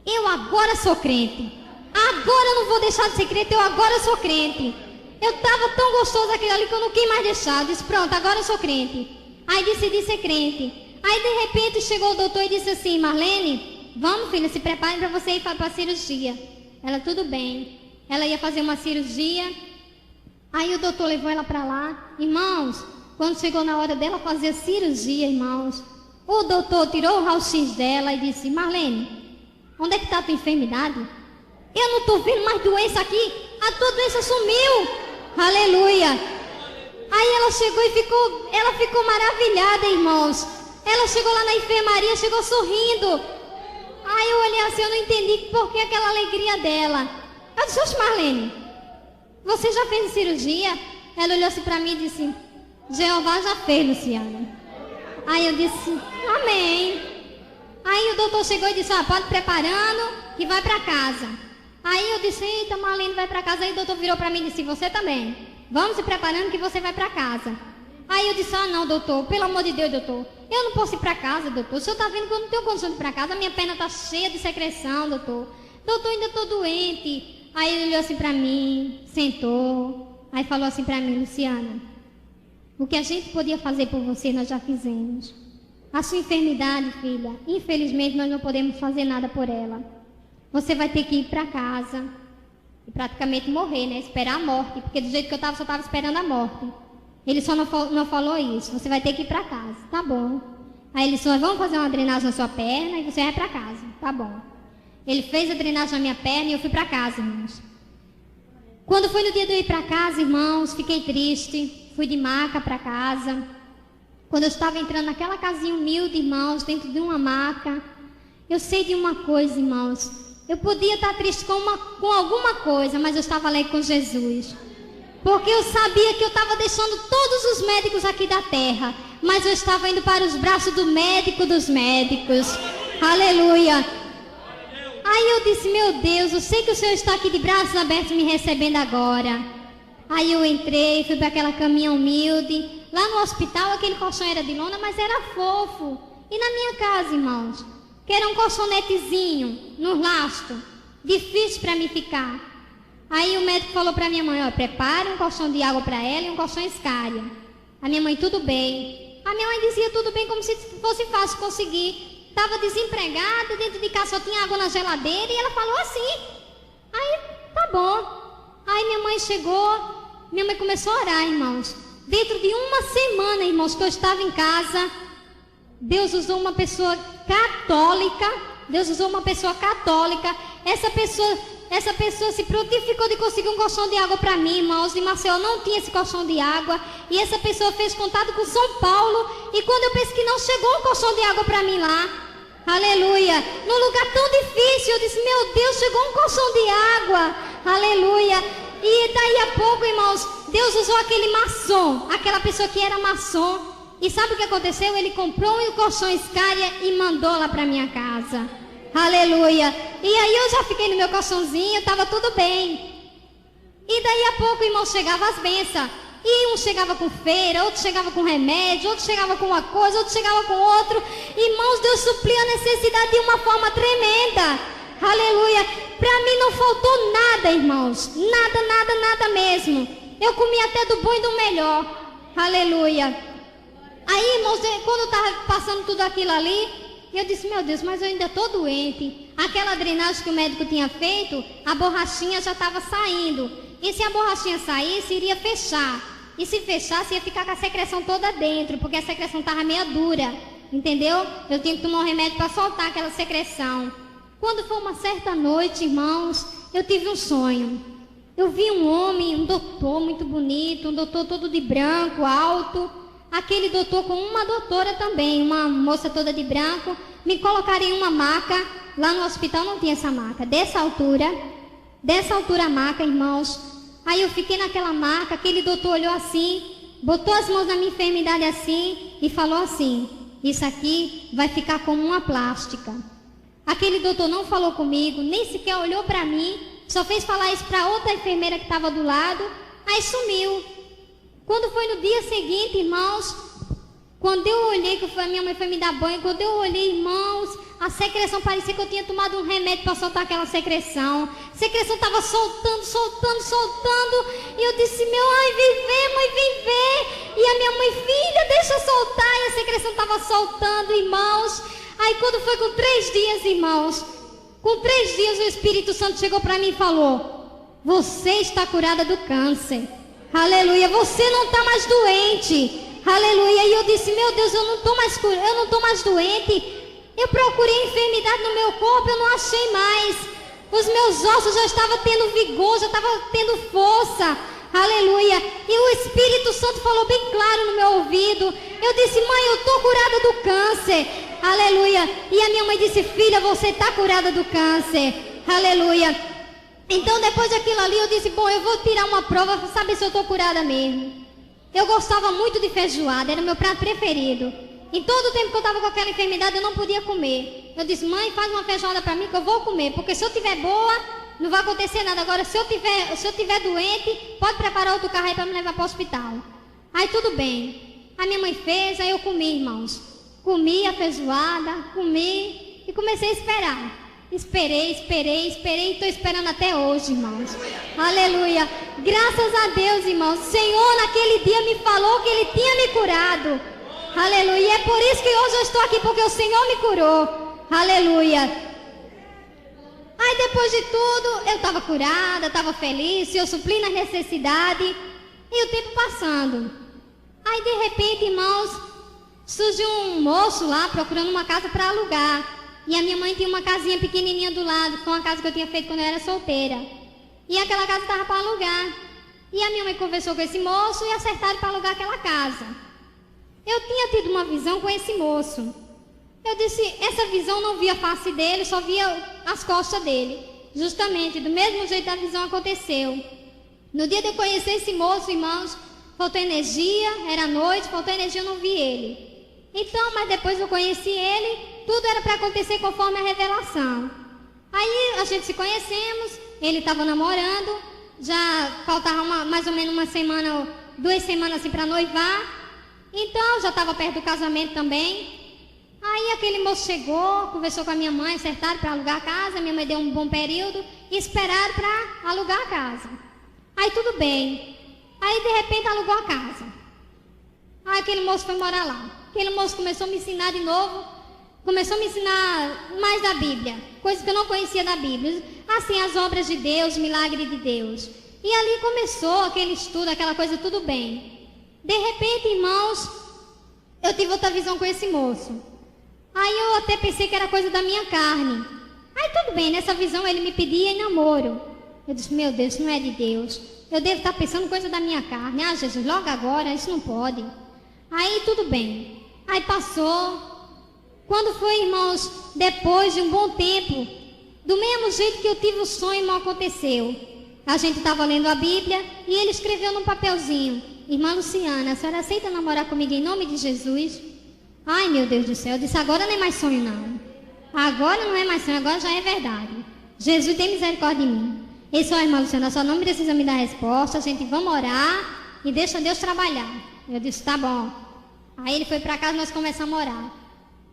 Eu agora sou crente. Agora eu não vou deixar de ser crente, agora eu sou crente. Eu estava tão gostoso aquilo ali que eu não quis mais deixar. Eu disse, pronto, agora eu sou crente. Aí decidi ser crente. Aí de repente chegou o doutor e disse assim, Marlene, vamos filha, se preparem para você ir para a cirurgia. Ela, tudo bem. Ela ia fazer uma cirurgia. Aí o doutor levou ela para lá. Irmãos, quando chegou na hora dela fazer a cirurgia, irmãos, o doutor tirou o raio-x dela e disse, Marlene, onde é que está a tua enfermidade? Eu não estou vendo mais doença aqui. A tua doença sumiu. Aleluia. Aí ela chegou e ela ficou maravilhada, irmãos. Ela chegou lá na enfermaria, chegou sorrindo. Aí eu olhei assim, eu não entendi por que aquela alegria dela. Eu disse, oxe, Marlene, você já fez a cirurgia? Ela olhou assim para mim e disse, Jeová já fez, Luciana. Aí eu disse, amém. Aí o doutor chegou e disse, pode ir preparando que vai para casa. Aí eu disse, eita, Marlene vai para casa. Aí o doutor virou para mim e disse, você também. Vamos se preparando que você vai para casa. Aí eu disse, não, doutor, pelo amor de Deus, doutor. Eu não posso ir para casa, doutor. O senhor está vendo que eu não tenho condição de ir para casa. A minha perna está cheia de secreção, doutor. Doutor, ainda estou doente. Aí ele olhou assim para mim, sentou. Aí falou assim para mim, Luciana, o que a gente podia fazer por você, nós já fizemos. A sua enfermidade, filha, infelizmente nós não podemos fazer nada por ela. Você vai ter que ir para casa e praticamente morrer, né? Esperar a morte, porque do jeito que eu estava, só estava esperando a morte. Ele só não falou isso, você vai ter que ir para casa, tá bom. Aí ele disse, nós vamos fazer uma drenagem na sua perna e você vai para casa, tá bom. Ele fez a drenagem na minha perna e eu fui para casa, irmãos. Quando foi no dia de eu ir para casa, irmãos, fiquei triste, fui de maca para casa. Quando eu estava entrando naquela casinha humilde, irmãos, dentro de uma maca, eu sei de uma coisa, irmãos. Eu podia estar triste com alguma coisa, mas eu estava alegre com Jesus. Porque eu sabia que eu estava deixando todos os médicos aqui da terra, mas eu estava indo para os braços do médico dos médicos. Aleluia. Aí eu disse, meu Deus, eu sei que o Senhor está aqui de braços abertos me recebendo agora. Aí eu entrei, fui para aquela caminha humilde. Lá no hospital aquele colchão era de lona, mas era fofo. E na minha casa, irmãos, que era um colchonetezinho, no lastro, difícil para mim ficar. Aí o médico falou para minha mãe, prepare um colchão de água para ela e um colchão escária. A minha mãe, tudo bem. A minha mãe dizia tudo bem, como se fosse fácil conseguir. Estava desempregada, dentro de casa só tinha água na geladeira e ela falou assim. Aí, tá bom. Aí minha mãe chegou, minha mãe começou a orar, irmãos. Dentro de uma semana, irmãos, que eu estava em casa, Deus usou uma pessoa católica. Deus usou uma pessoa católica. Essa pessoa se prontificou de conseguir um colchão de água para mim, irmãos. Em Maceió não tinha esse colchão de água. E essa pessoa fez contato com São Paulo. E quando eu pensei que não, chegou um colchão de água para mim lá. Aleluia. Num lugar tão difícil, eu disse, meu Deus, chegou um colchão de água. Aleluia. E daí a pouco, irmãos, Deus usou aquele maçom, aquela pessoa que era maçom. E sabe o que aconteceu? Ele comprou um colchão escária e mandou lá para minha casa. Aleluia. E aí eu já fiquei no meu colchãozinho, estava tudo bem. E daí a pouco, irmão, chegava as bênçãos. E um chegava com feira, outro chegava com remédio, outro chegava com uma coisa, outro chegava com outro. Irmãos, Deus supriu a necessidade de uma forma tremenda. Aleluia. Para mim não faltou nada, irmãos. Nada, nada, nada mesmo. Eu comi até do bom e do melhor. Aleluia. Aí, irmãos, quando eu estava passando tudo aquilo ali, eu disse, meu Deus, mas eu ainda estou doente. Aquela drenagem que o médico tinha feito, a borrachinha já estava saindo. E se a borrachinha saísse, iria fechar. E se fechasse, ia ficar com a secreção toda dentro, porque a secreção estava meio dura. Entendeu? Eu tinha que tomar um remédio para soltar aquela secreção. Quando foi uma certa noite, irmãos, eu tive um sonho. Eu vi um homem, um doutor muito bonito, um doutor todo de branco, alto. Aquele doutor com uma doutora também, uma moça toda de branco, me colocaram em uma maca. Lá no hospital não tinha essa maca, dessa altura a maca, irmãos. Aí eu fiquei naquela maca, aquele doutor olhou assim, botou as mãos na minha enfermidade assim e falou assim, isso aqui vai ficar como uma plástica. Aquele doutor não falou comigo, nem sequer olhou para mim, só fez falar isso para outra enfermeira que estava do lado, aí sumiu. Quando foi no dia seguinte, irmãos, Quando eu olhei, que a minha mãe foi me dar banho, quando eu olhei, irmãos, a secreção parecia que eu tinha tomado um remédio para soltar aquela secreção. A secreção estava soltando. E eu disse, mãe, vem ver. E a minha mãe, filha, deixa eu soltar. E a secreção estava soltando, irmãos. Aí quando foi com 3 dias, irmãos, com 3 dias o Espírito Santo chegou para mim e falou, você está curada do câncer. Aleluia, você não está mais doente. Aleluia, e eu disse, meu Deus, eu não estou mais doente. Eu procurei enfermidade no meu corpo, eu não achei mais. Os meus ossos já estavam tendo vigor, já estavam tendo força. Aleluia, e o Espírito Santo falou bem claro no meu ouvido. Eu disse, mãe, eu estou curada do câncer. Aleluia, e a minha mãe disse, filha, você está curada do câncer. Aleluia. Então depois daquilo ali eu disse, bom, eu vou tirar uma prova para saber se eu estou curada mesmo. Eu gostava muito de feijoada, era o meu prato preferido. Em todo o tempo que eu estava com aquela enfermidade, eu não podia comer. Eu disse, mãe, faz uma feijoada para mim que eu vou comer, porque se eu tiver boa, não vai acontecer nada. Agora, se eu tiver doente, pode preparar outro carro aí para me levar para o hospital. Aí tudo bem. A minha mãe fez, aí eu comi, irmãos. Comi a feijoada, comi e comecei a esperar. Esperei, e estou esperando até hoje, irmãos. Aleluia. Graças a Deus, irmãos. O Senhor naquele dia me falou que Ele tinha me curado. Aleluia. E é por isso que hoje eu estou aqui, porque o Senhor me curou. Aleluia. Aí depois de tudo, eu estava curada, estava feliz, eu supli na necessidade. E o tempo passando. Aí de repente, irmãos, surgiu um moço lá procurando uma casa para alugar. E a minha mãe tinha uma casinha pequenininha do lado, que foi uma casa que eu tinha feito quando eu era solteira. E aquela casa estava para alugar. E a minha mãe conversou com esse moço e acertaram para alugar aquela casa. Eu tinha tido uma visão com esse moço. Eu disse, essa visão não via a face dele, só via as costas dele. Justamente, do mesmo jeito a visão aconteceu. No dia de eu conhecer esse moço, irmãos, faltou energia, era noite, faltou energia, eu não vi ele. Então, mas depois eu conheci ele, tudo era para acontecer conforme a revelação. Aí a gente se conhecemos, ele estava namorando, já faltava mais ou menos uma semana, 2 semanas assim para noivar. Então, já estava perto do casamento também. Aí aquele moço chegou, conversou com a minha mãe, acertaram para alugar a casa, minha mãe deu um bom período e esperaram para alugar a casa. Aí tudo bem. Aí de repente alugou a casa. Aí aquele moço foi morar lá. Aquele moço começou a me ensinar de novo, começou a me ensinar mais da Bíblia, coisas que eu não conhecia da Bíblia, assim, as obras de Deus, milagre de Deus. E ali começou aquele estudo, aquela coisa, tudo bem. De repente, irmãos, eu tive outra visão com esse moço. Aí eu até pensei que era coisa da minha carne. Aí tudo bem, nessa visão ele me pedia em namoro. Eu disse, meu Deus, isso não é de Deus. Eu devo estar pensando coisa da minha carne. Ah, Jesus, logo agora, isso não pode. Aí tudo bem. Aí passou. Quando foi, irmãos, depois de um bom tempo, do mesmo jeito que eu tive o sonho, não aconteceu. A gente estava lendo a Bíblia e ele escreveu num papelzinho, irmã Luciana, a senhora aceita namorar comigo em nome de Jesus? Ai, meu Deus do céu, eu disse, agora não é mais sonho não. Agora não é mais sonho, agora já é verdade. Jesus tem misericórdia de mim. Ele disse, ó, irmã Luciana, só não precisa me dar resposta, a gente vamos orar e deixa Deus trabalhar. Eu disse, tá bom. Aí ele foi para casa e nós começamos a orar.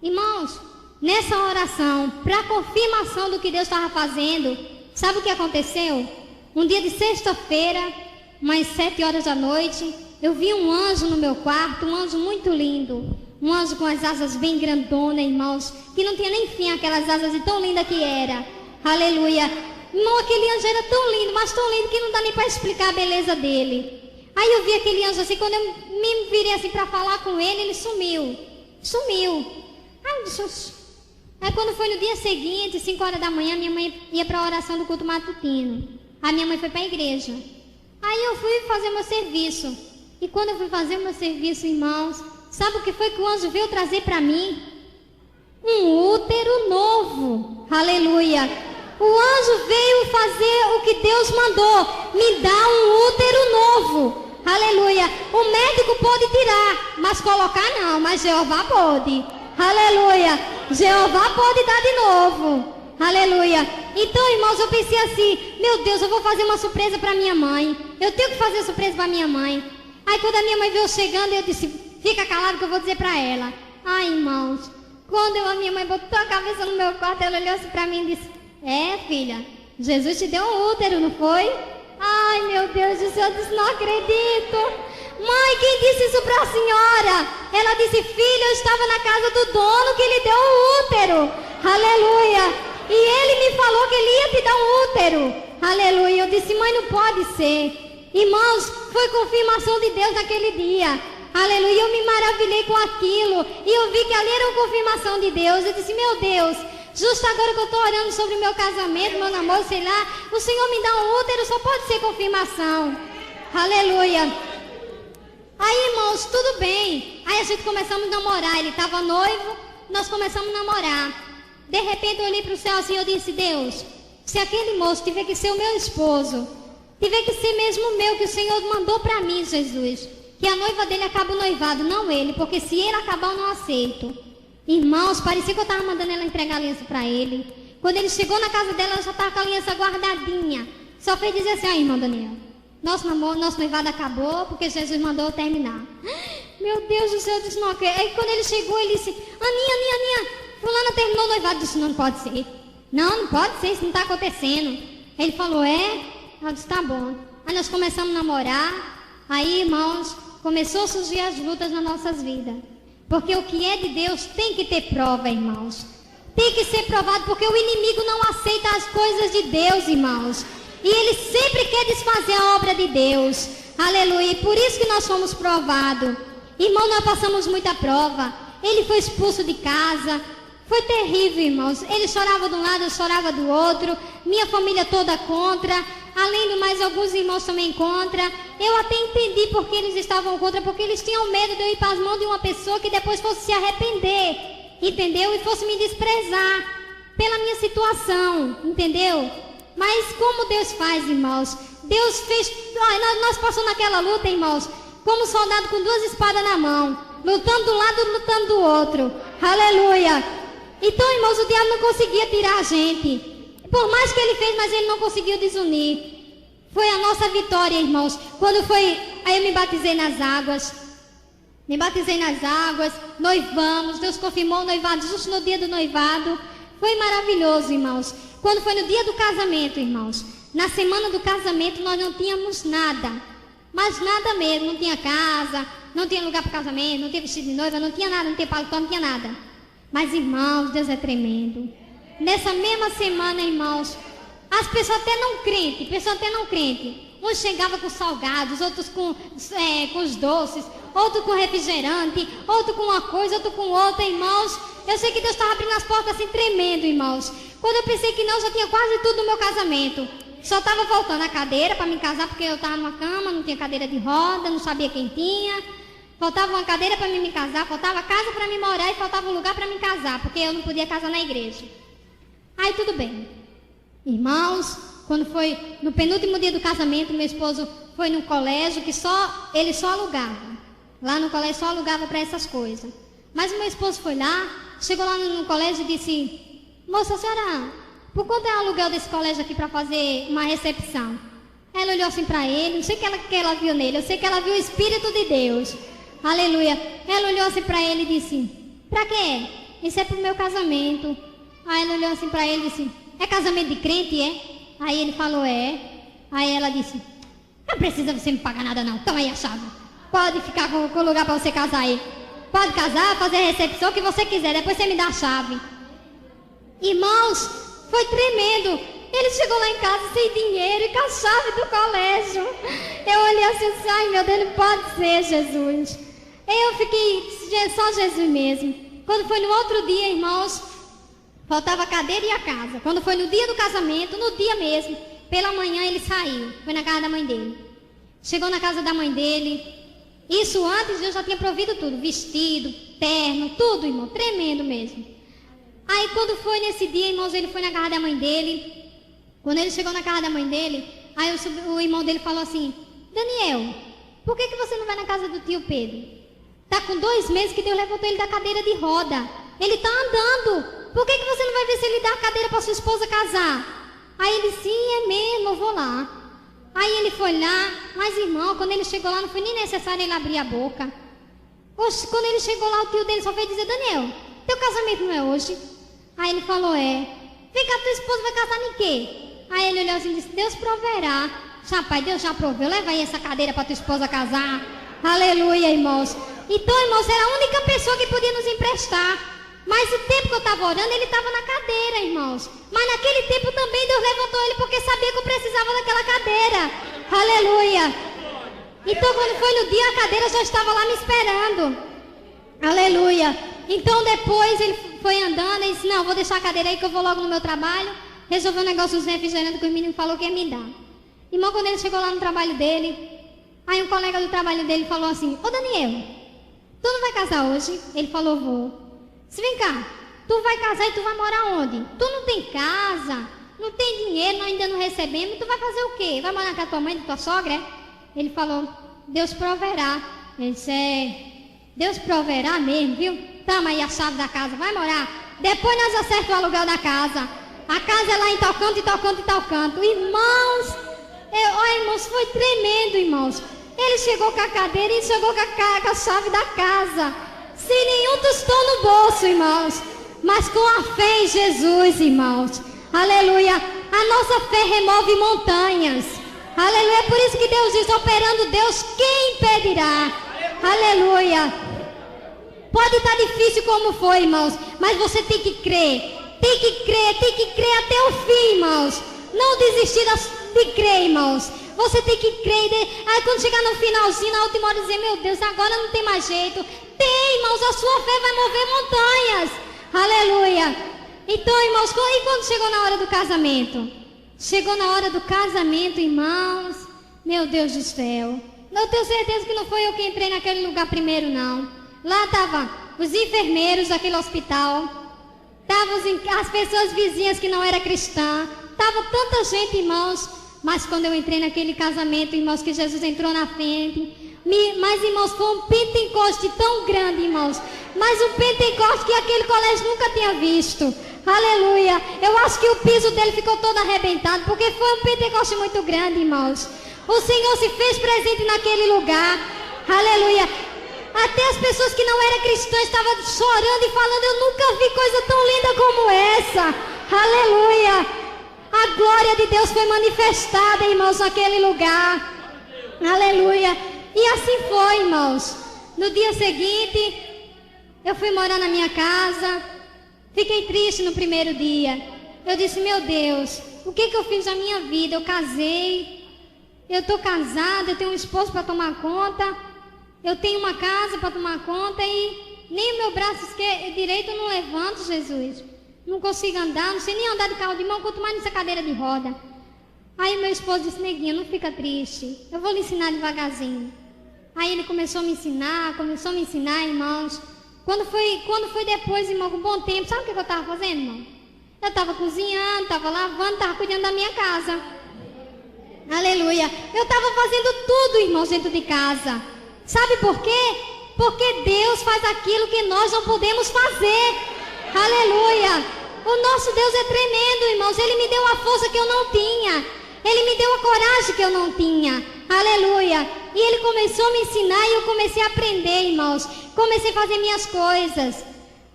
Irmãos, nessa oração, para confirmação do que Deus estava fazendo, sabe o que aconteceu? Um dia de sexta-feira, umas 7 horas da noite, eu vi um anjo no meu quarto, um anjo muito lindo. Um anjo com as asas bem grandonas, irmãos, que não tinha nem fim aquelas asas e tão linda que era. Aleluia. Irmão, aquele anjo era tão lindo, mas tão lindo que não dá nem para explicar a beleza dele. Aí eu vi aquele anjo assim, quando eu me virei assim para falar com ele, ele sumiu. Aí eu disse, aí quando foi no dia seguinte, 5 horas da manhã, minha mãe ia para a oração do culto matutino. A minha mãe foi para a igreja. Aí eu fui fazer meu serviço. E quando eu fui fazer meu serviço, irmãos, sabe o que foi que o anjo veio trazer para mim? Um útero novo. Aleluia. O anjo veio fazer o que Deus mandou. Me dá um útero novo. Aleluia. O médico pode tirar, mas colocar não. Mas Jeová pode. Aleluia. Jeová pode dar de novo. Aleluia. Então, irmãos, eu pensei assim, meu Deus, eu vou fazer uma surpresa para minha mãe. Eu tenho que fazer surpresa para minha mãe. Aí quando a minha mãe veio chegando, eu disse, fica calado que eu vou dizer para ela. Ai, irmãos, quando a minha mãe botou a cabeça no meu quarto, ela olhou assim para mim e disse: é, filha, Jesus te deu um útero, não foi? Ai, meu Deus do céu, eu disse: não acredito. Mãe, quem disse isso para a senhora? Ela disse: filha, eu estava na casa do dono que ele deu um útero. Aleluia. E ele me falou que ele ia te dar um útero. Aleluia. Eu disse: mãe, não pode ser. Irmãos, foi confirmação de Deus naquele dia. Aleluia. Eu me maravilhei com aquilo. E eu vi que ali era uma confirmação de Deus. Eu disse: meu Deus, justo agora que eu estou orando sobre o meu casamento, meu namoro, sei lá, o Senhor me dá um útero, só pode ser confirmação. Aleluia. Aí, irmãos, tudo bem. Aí a gente começamos a namorar. Ele estava noivo, nós começamos a namorar. De repente eu olhei para o céu assim e eu disse: Deus, se aquele moço tiver que ser o meu esposo, tiver que ser mesmo o meu, que o Senhor mandou para mim, Jesus, que a noiva dele acabe o noivado, não ele, porque se ele acabar eu não aceito. Irmãos, parecia que eu estava mandando ela entregar a aliança para ele. Quando ele chegou na casa dela, ela já estava com a aliança guardadinha. Só fez dizer assim: irmão Daniel, nosso noivado acabou porque Jesus mandou eu terminar. Meu Deus do céu, eu disse: não, ok. Aí quando ele chegou, ele disse: Aninha, fulana terminou o noivado. Eu disse: não pode ser. Não pode ser, isso não está acontecendo. Ele falou: é? Eu disse: tá bom. Aí nós começamos a namorar. Aí, irmãos, começou a surgir as lutas nas nossas vidas. Porque o que é de Deus tem que ter prova, irmãos. Tem que ser provado, porque o inimigo não aceita as coisas de Deus, irmãos. E ele sempre quer desfazer a obra de Deus. Aleluia. E por isso que nós fomos provados. Irmão, nós passamos muita prova. Ele foi expulso de casa. Foi terrível, irmãos. Ele chorava de um lado, eu chorava do outro. Minha família toda contra. Além do mais, alguns irmãos também contra. Eu até entendi porque eles estavam contra. Porque eles tinham medo de eu ir para as mãos de uma pessoa que depois fosse se arrepender. Entendeu? E fosse me desprezar pela minha situação. Entendeu? Mas como Deus faz, irmãos? Deus fez... Nós passamos naquela luta, irmãos, como soldado com duas espadas na mão, lutando de um lado e lutando do outro. Aleluia. Então, irmãos, o diabo não conseguia tirar a gente. Por mais que ele fez, mas ele não conseguiu desunir. Foi a nossa vitória, irmãos. Quando foi... Aí eu me batizei nas águas. Noivamos. Deus confirmou o noivado justo no dia do noivado. Foi maravilhoso, irmãos. Quando foi no dia do casamento, irmãos, na semana do casamento nós não tínhamos nada, mas nada mesmo, não tinha casa, não tinha lugar para casamento, não tinha vestido de noiva, não tinha nada, não tinha paletó, não tinha nada. Mas, irmãos, Deus é tremendo. Nessa mesma semana, irmãos, as pessoas até não crentes, uns chegavam com salgados, outros com os doces, outro com refrigerante, outro com uma coisa, outro com outra, irmãos. Eu sei que Deus estava abrindo as portas assim, tremendo, irmãos. Quando eu pensei que não, já tinha quase tudo no meu casamento. Só estava faltando a cadeira para me casar, porque eu estava numa cama, não tinha cadeira de roda, não sabia quem tinha. Faltava uma cadeira para me casar, faltava casa para me morar e faltava um lugar para me casar, porque eu não podia casar na igreja. Aí tudo bem. Irmãos, quando foi no penúltimo dia do casamento, meu esposo foi num colégio que ele só alugava. Lá no colégio só alugava para essas coisas. Mas o meu esposo foi lá, chegou lá no colégio e disse: moça, senhora, por quanto é o aluguel desse colégio aqui para fazer uma recepção? Ela olhou assim para ele, não sei o que ela viu nele, eu sei que ela viu o Espírito de Deus. Aleluia. Ela olhou assim para ele e disse: para quê? Isso é pro meu casamento. Aí ela olhou assim para ele e disse: é casamento de crente, é? Aí ele falou: é. Aí ela disse: não precisa você me pagar nada não, toma aí a chave. Pode ficar com o lugar para você casar aí. Pode casar, fazer a recepção, o que você quiser, depois você me dá a chave. Irmãos, foi tremendo. Ele chegou lá em casa sem dinheiro e com a chave do colégio. Eu olhei assim: ai meu Deus, não pode ser, Jesus. Eu fiquei só Jesus mesmo. Quando foi no outro dia, irmãos, faltava a cadeira e a casa. Quando foi no dia do casamento, no dia mesmo, pela manhã ele saiu, foi na casa da mãe dele. Chegou na casa da mãe dele. Isso antes Deus já tinha provido tudo, vestido, terno, tudo, irmão, tremendo mesmo. Aí quando foi nesse dia, irmãos, ele foi na casa da mãe dele. Quando ele chegou na casa da mãe dele, aí o irmão dele falou assim: Daniel, por que você não vai na casa do tio Pedro? Tá com 2 meses que Deus levantou ele da cadeira de roda. Ele tá andando. Por que você não vai ver se ele dá a cadeira para sua esposa casar? Aí ele: sim, é mesmo, eu vou lá. Aí ele foi lá, mas irmão, quando ele chegou lá não foi nem necessário ele abrir a boca. Oxe, quando ele chegou lá, o tio dele só veio dizer: Daniel, teu casamento não é hoje? Aí ele falou: é. Vem cá, tua esposa vai casar em quê? Aí ele olhou assim e disse: Deus proverá. Rapaz, Deus já proveu, leva aí essa cadeira para tua esposa casar. Aleluia, irmãos. Então, irmãos, era a única pessoa que podia nos emprestar. Mas o tempo que eu estava orando, ele estava na cadeira, irmãos. Mas naquele tempo também Deus levantou ele porque sabia que eu precisava daquela cadeira. Aleluia. Então quando foi no dia, a cadeira já estava lá me esperando. Aleluia. Então depois ele foi andando e disse: não, vou deixar a cadeira aí que eu vou logo no meu trabalho. Resolveu um negócio dos refrigerantes que o menino falou que ia me dar. Irmão, quando ele chegou lá no trabalho dele, aí um colega do trabalho dele falou assim: ô Daniel, tu não vai casar hoje? Ele falou: vou. Se vem cá, tu vai casar e tu vai morar onde? Tu não tem casa, não tem dinheiro, nós ainda não recebemos, tu vai fazer o quê? Vai morar com a tua mãe, com a tua sogra, é? Ele falou: Deus proverá. Ele disse: é, Deus proverá mesmo, viu? Toma aí a chave da casa, vai morar. Depois nós acertamos o aluguel da casa. A casa é lá em tal canto, e tal canto, e tal canto. Irmãos, irmãos, foi tremendo, irmãos. Ele chegou com a cadeira e chegou com a chave da casa. Sem nenhum tostão no bolso, irmãos. Mas com a fé em Jesus, irmãos. Aleluia. A nossa fé remove montanhas. Aleluia. É por isso que Deus diz: operando Deus, quem impedirá? Aleluia. Pode estar difícil como foi, irmãos, mas você tem que crer. Tem que crer até o fim, irmãos. Não desistir de crer, irmãos. Você tem que crer. Aí quando chegar no finalzinho, na última hora, dizer: meu Deus, agora não tem mais jeito. Tem, irmãos, a sua fé vai mover montanhas. Aleluia. Então, irmãos, e quando chegou na hora do casamento? Chegou na hora do casamento, irmãos. Meu Deus do céu. Eu tenho certeza que não foi eu que entrei naquele lugar primeiro, não. Lá estavam os enfermeiros daquele hospital. Estavam as pessoas vizinhas que não eram cristãs. Estava tanta gente, irmãos. Mas quando eu entrei naquele casamento, irmãos, que Jesus entrou na frente. Mas, irmãos, foi um pentecoste tão grande, irmãos. Mas um pentecoste que aquele colégio nunca tinha visto. Aleluia. Eu acho que o piso dele ficou todo arrebentado, porque foi um pentecoste muito grande, irmãos. O Senhor se fez presente naquele lugar. Aleluia. Até as pessoas que não eram cristãs estavam chorando e falando: eu nunca vi coisa tão linda como essa. Aleluia. A glória de Deus foi manifestada, irmãos, naquele lugar. Aleluia. E assim foi, irmãos. No dia seguinte, eu fui morar na minha casa. Fiquei triste no primeiro dia. Eu disse: meu Deus, o que eu fiz na minha vida? Eu casei, eu estou casada, eu tenho um esposo para tomar conta, eu tenho uma casa para tomar conta e nem o meu braço direito eu não levanto, Jesus. Não consigo andar, não sei nem andar de carro de mão, quanto mais nessa cadeira de roda. Aí meu esposo disse: neguinha, não fica triste, eu vou lhe ensinar devagarzinho. Aí ele começou a me ensinar, irmãos. Quando foi depois, irmão, com um bom tempo, sabe o que eu estava fazendo, irmão? Eu estava cozinhando, estava lavando, estava cuidando da minha casa. Aleluia. Eu estava fazendo tudo, irmãos, dentro de casa. Sabe por quê? Porque Deus faz aquilo que nós não podemos fazer. Aleluia. O nosso Deus é tremendo, irmãos. Ele me deu a força que eu não tinha. Ele me deu a coragem que eu não tinha. Aleluia. E Ele começou a me ensinar e eu comecei a aprender, irmãos. Comecei a fazer minhas coisas.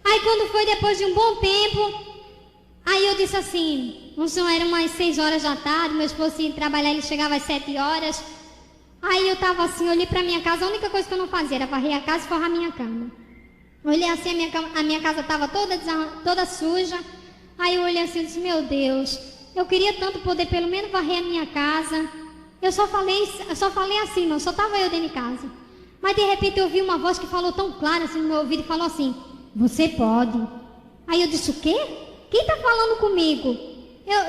Aí quando foi depois de um bom tempo, aí eu disse assim, eram umas 6 horas da tarde, meu esposo ia trabalhar, ele chegava às 7 horas. Aí eu estava assim, olhei para minha casa, a única coisa que eu não fazia era varrer a casa e forrar a minha cama. Olhei assim, a minha casa estava toda suja. Aí eu olhei assim e disse: meu Deus, eu queria tanto poder pelo menos varrer a minha casa. Eu só falei assim, não, só estava eu dentro de casa. Mas de repente eu ouvi uma voz que falou tão clara assim no meu ouvido e falou assim: você pode. Aí eu disse: o quê? Quem está falando comigo?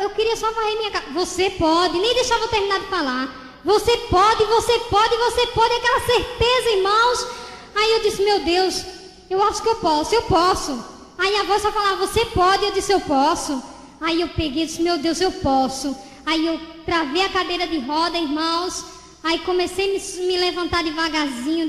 Eu queria só varrer minha casa. Você pode, nem deixava eu terminar de falar. Você pode, aquela certeza, irmãos. Aí eu disse: meu Deus, eu acho que eu posso. Aí a voz só falava: você pode, eu disse: eu posso. Aí eu peguei e disse: meu Deus, eu posso. Aí eu travei a cadeira de roda, irmãos. Aí comecei a me levantar devagarzinho,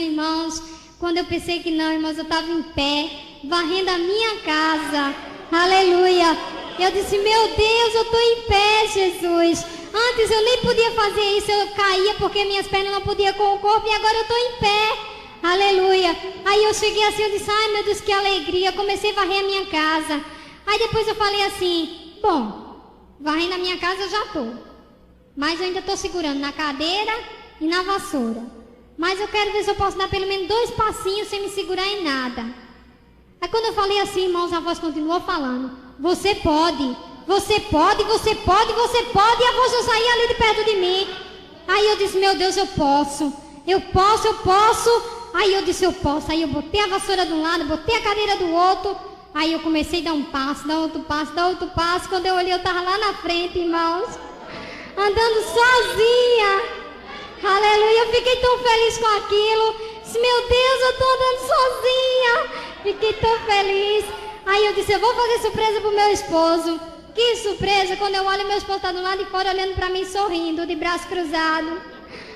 irmãos. Quando eu pensei que não, irmãos, eu estava em pé, varrendo a minha casa. Aleluia. Eu disse: meu Deus, eu estou em pé, Jesus. Antes eu nem podia fazer isso, eu caía porque minhas pernas não podiam com o corpo, e agora eu estou em pé. Aleluia. Aí eu cheguei assim, eu disse, ai meu Deus, que alegria. Eu comecei a varrer a minha casa. Aí depois eu falei assim, bom, varrendo a minha casa eu já estou. Mas eu ainda estou segurando na cadeira e na vassoura. Mas eu quero ver se eu posso dar pelo menos 2 passinhos sem me segurar em nada. Aí quando eu falei assim, irmãos, a voz continuou falando, você pode, você pode, você pode, você pode. E a voz já saía ali de perto de mim. Aí eu disse, meu Deus, eu posso. Eu posso, eu posso. Aí eu disse, eu posso. Aí eu botei a vassoura de um lado, botei a cadeira do outro. Aí eu comecei a dar um passo, dar outro passo, dar outro passo. Quando eu olhei, eu estava lá na frente, irmãos, andando sozinha. Aleluia, eu fiquei tão feliz com aquilo. Disse, meu Deus, eu estou andando sozinha. Fiquei tão feliz. Aí eu disse, eu vou fazer surpresa pro meu esposo. Que surpresa, quando eu olho, meu esposo está do lado de fora olhando para mim, sorrindo, de braço cruzado.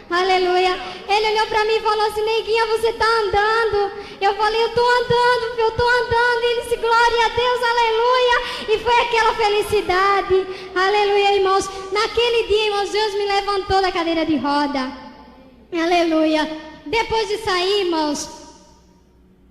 Aleluia. Ele olhou para mim e falou assim, neguinha, você está andando? Eu falei, eu estou andando, eu estou andando. Ele disse, glória a Deus, aleluia. E foi aquela felicidade. Aleluia, irmãos. Naquele dia, irmãos, Deus me levantou da cadeira de roda. Aleluia. Depois de sair, irmãos,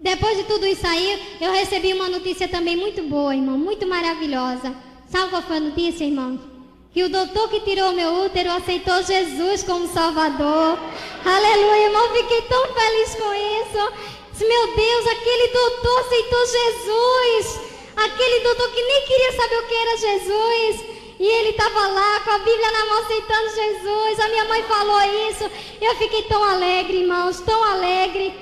depois de tudo isso aí, eu recebi uma notícia também muito boa, irmão, muito maravilhosa. Sabe qual foi a notícia, irmão? Que o doutor que tirou meu útero aceitou Jesus como Salvador. Aleluia, irmão, fiquei tão feliz com isso. Disse, meu Deus, aquele doutor aceitou Jesus. Aquele doutor que nem queria saber o que era Jesus. E ele estava lá com a Bíblia na mão aceitando Jesus. A minha mãe falou isso. Eu fiquei tão alegre, irmãos, tão alegre.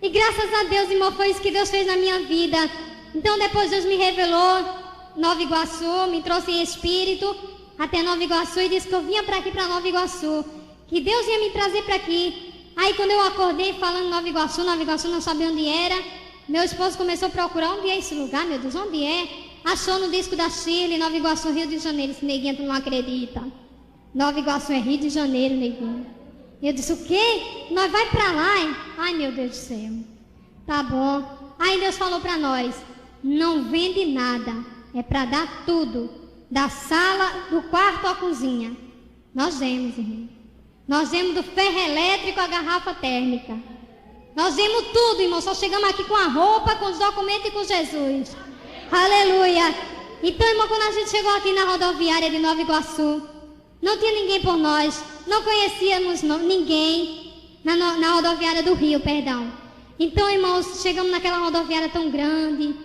E graças a Deus, irmão, foi isso que Deus fez na minha vida. Então depois Deus me revelou Nova Iguaçu, me trouxe em espírito até Nova Iguaçu e disse que eu vinha para aqui, para Nova Iguaçu, que Deus ia me trazer para aqui. Aí quando eu acordei falando Nova Iguaçu não sabia onde era. Meu esposo começou a procurar onde é esse lugar, meu Deus, onde é? Achou no disco da Chile, Nova Iguaçu, Rio de Janeiro. Esse neguinho, tu não acredita. Nova Iguaçu é Rio de Janeiro, neguinho. Eu disse, o quê? Nós vai para lá, hein? Ai, meu Deus do céu. Tá bom. Aí Deus falou para nós, não vende nada, é para dar tudo. Da sala, do quarto à cozinha. Nós demos, irmão. Nós demos do ferro elétrico à garrafa térmica. Nós demos tudo, irmão. Só chegamos aqui com a roupa, com os documentos e com Jesus. Aleluia. Então, irmão, quando a gente chegou aqui na rodoviária de Nova Iguaçu, não tinha ninguém por nós. Não conhecíamos ninguém na rodoviária do Rio, perdão. Então, irmãos, chegamos naquela rodoviária tão grande,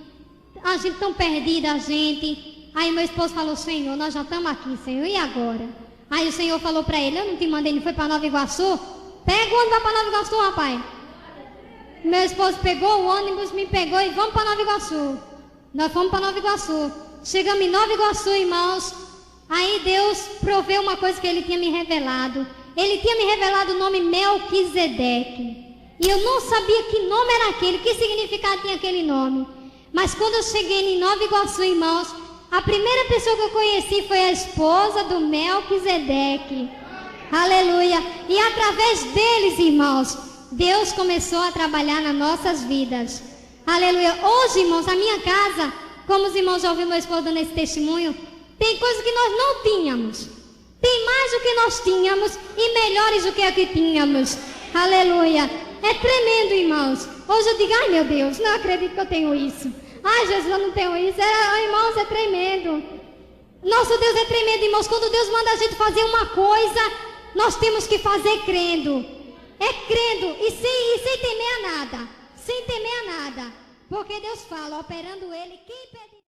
a gente tão perdida, a gente. Aí meu esposo falou, Senhor, nós já estamos aqui, Senhor, e agora? Aí o Senhor falou para ele, eu não te mandei, ele foi para Nova Iguaçu? Pega o ônibus, vai para Nova Iguaçu, rapaz. Meu esposo pegou o ônibus, me pegou e vamos para Nova Iguaçu. Nós fomos para Nova Iguaçu. Chegamos em Nova Iguaçu, irmãos. Aí Deus proveu uma coisa que Ele tinha me revelado. Ele tinha me revelado o nome Melquisedeque. E eu não sabia que nome era aquele, que significado tinha aquele nome. Mas quando eu cheguei em Nova Iguaçu, irmãos, a primeira pessoa que eu conheci foi a esposa do Melquisedeque. Aleluia. E através deles, irmãos, Deus começou a trabalhar nas nossas vidas. Aleluia. Hoje, irmãos, a minha casa, como os irmãos já ouviram meu esposo dando esse testemunho, tem coisas que nós não tínhamos. Tem mais do que nós tínhamos e melhores do que a que tínhamos. Aleluia. É tremendo, irmãos. Hoje eu digo, ai meu Deus, não acredito que eu tenho isso. Ai, Jesus, eu não tenho isso. Irmãos, é tremendo. Nosso Deus é tremendo, irmãos. Quando Deus manda a gente fazer uma coisa, nós temos que fazer crendo. É crendo e sem temer a nada. Sem temer a nada. Porque Deus fala, operando Ele, quem pede...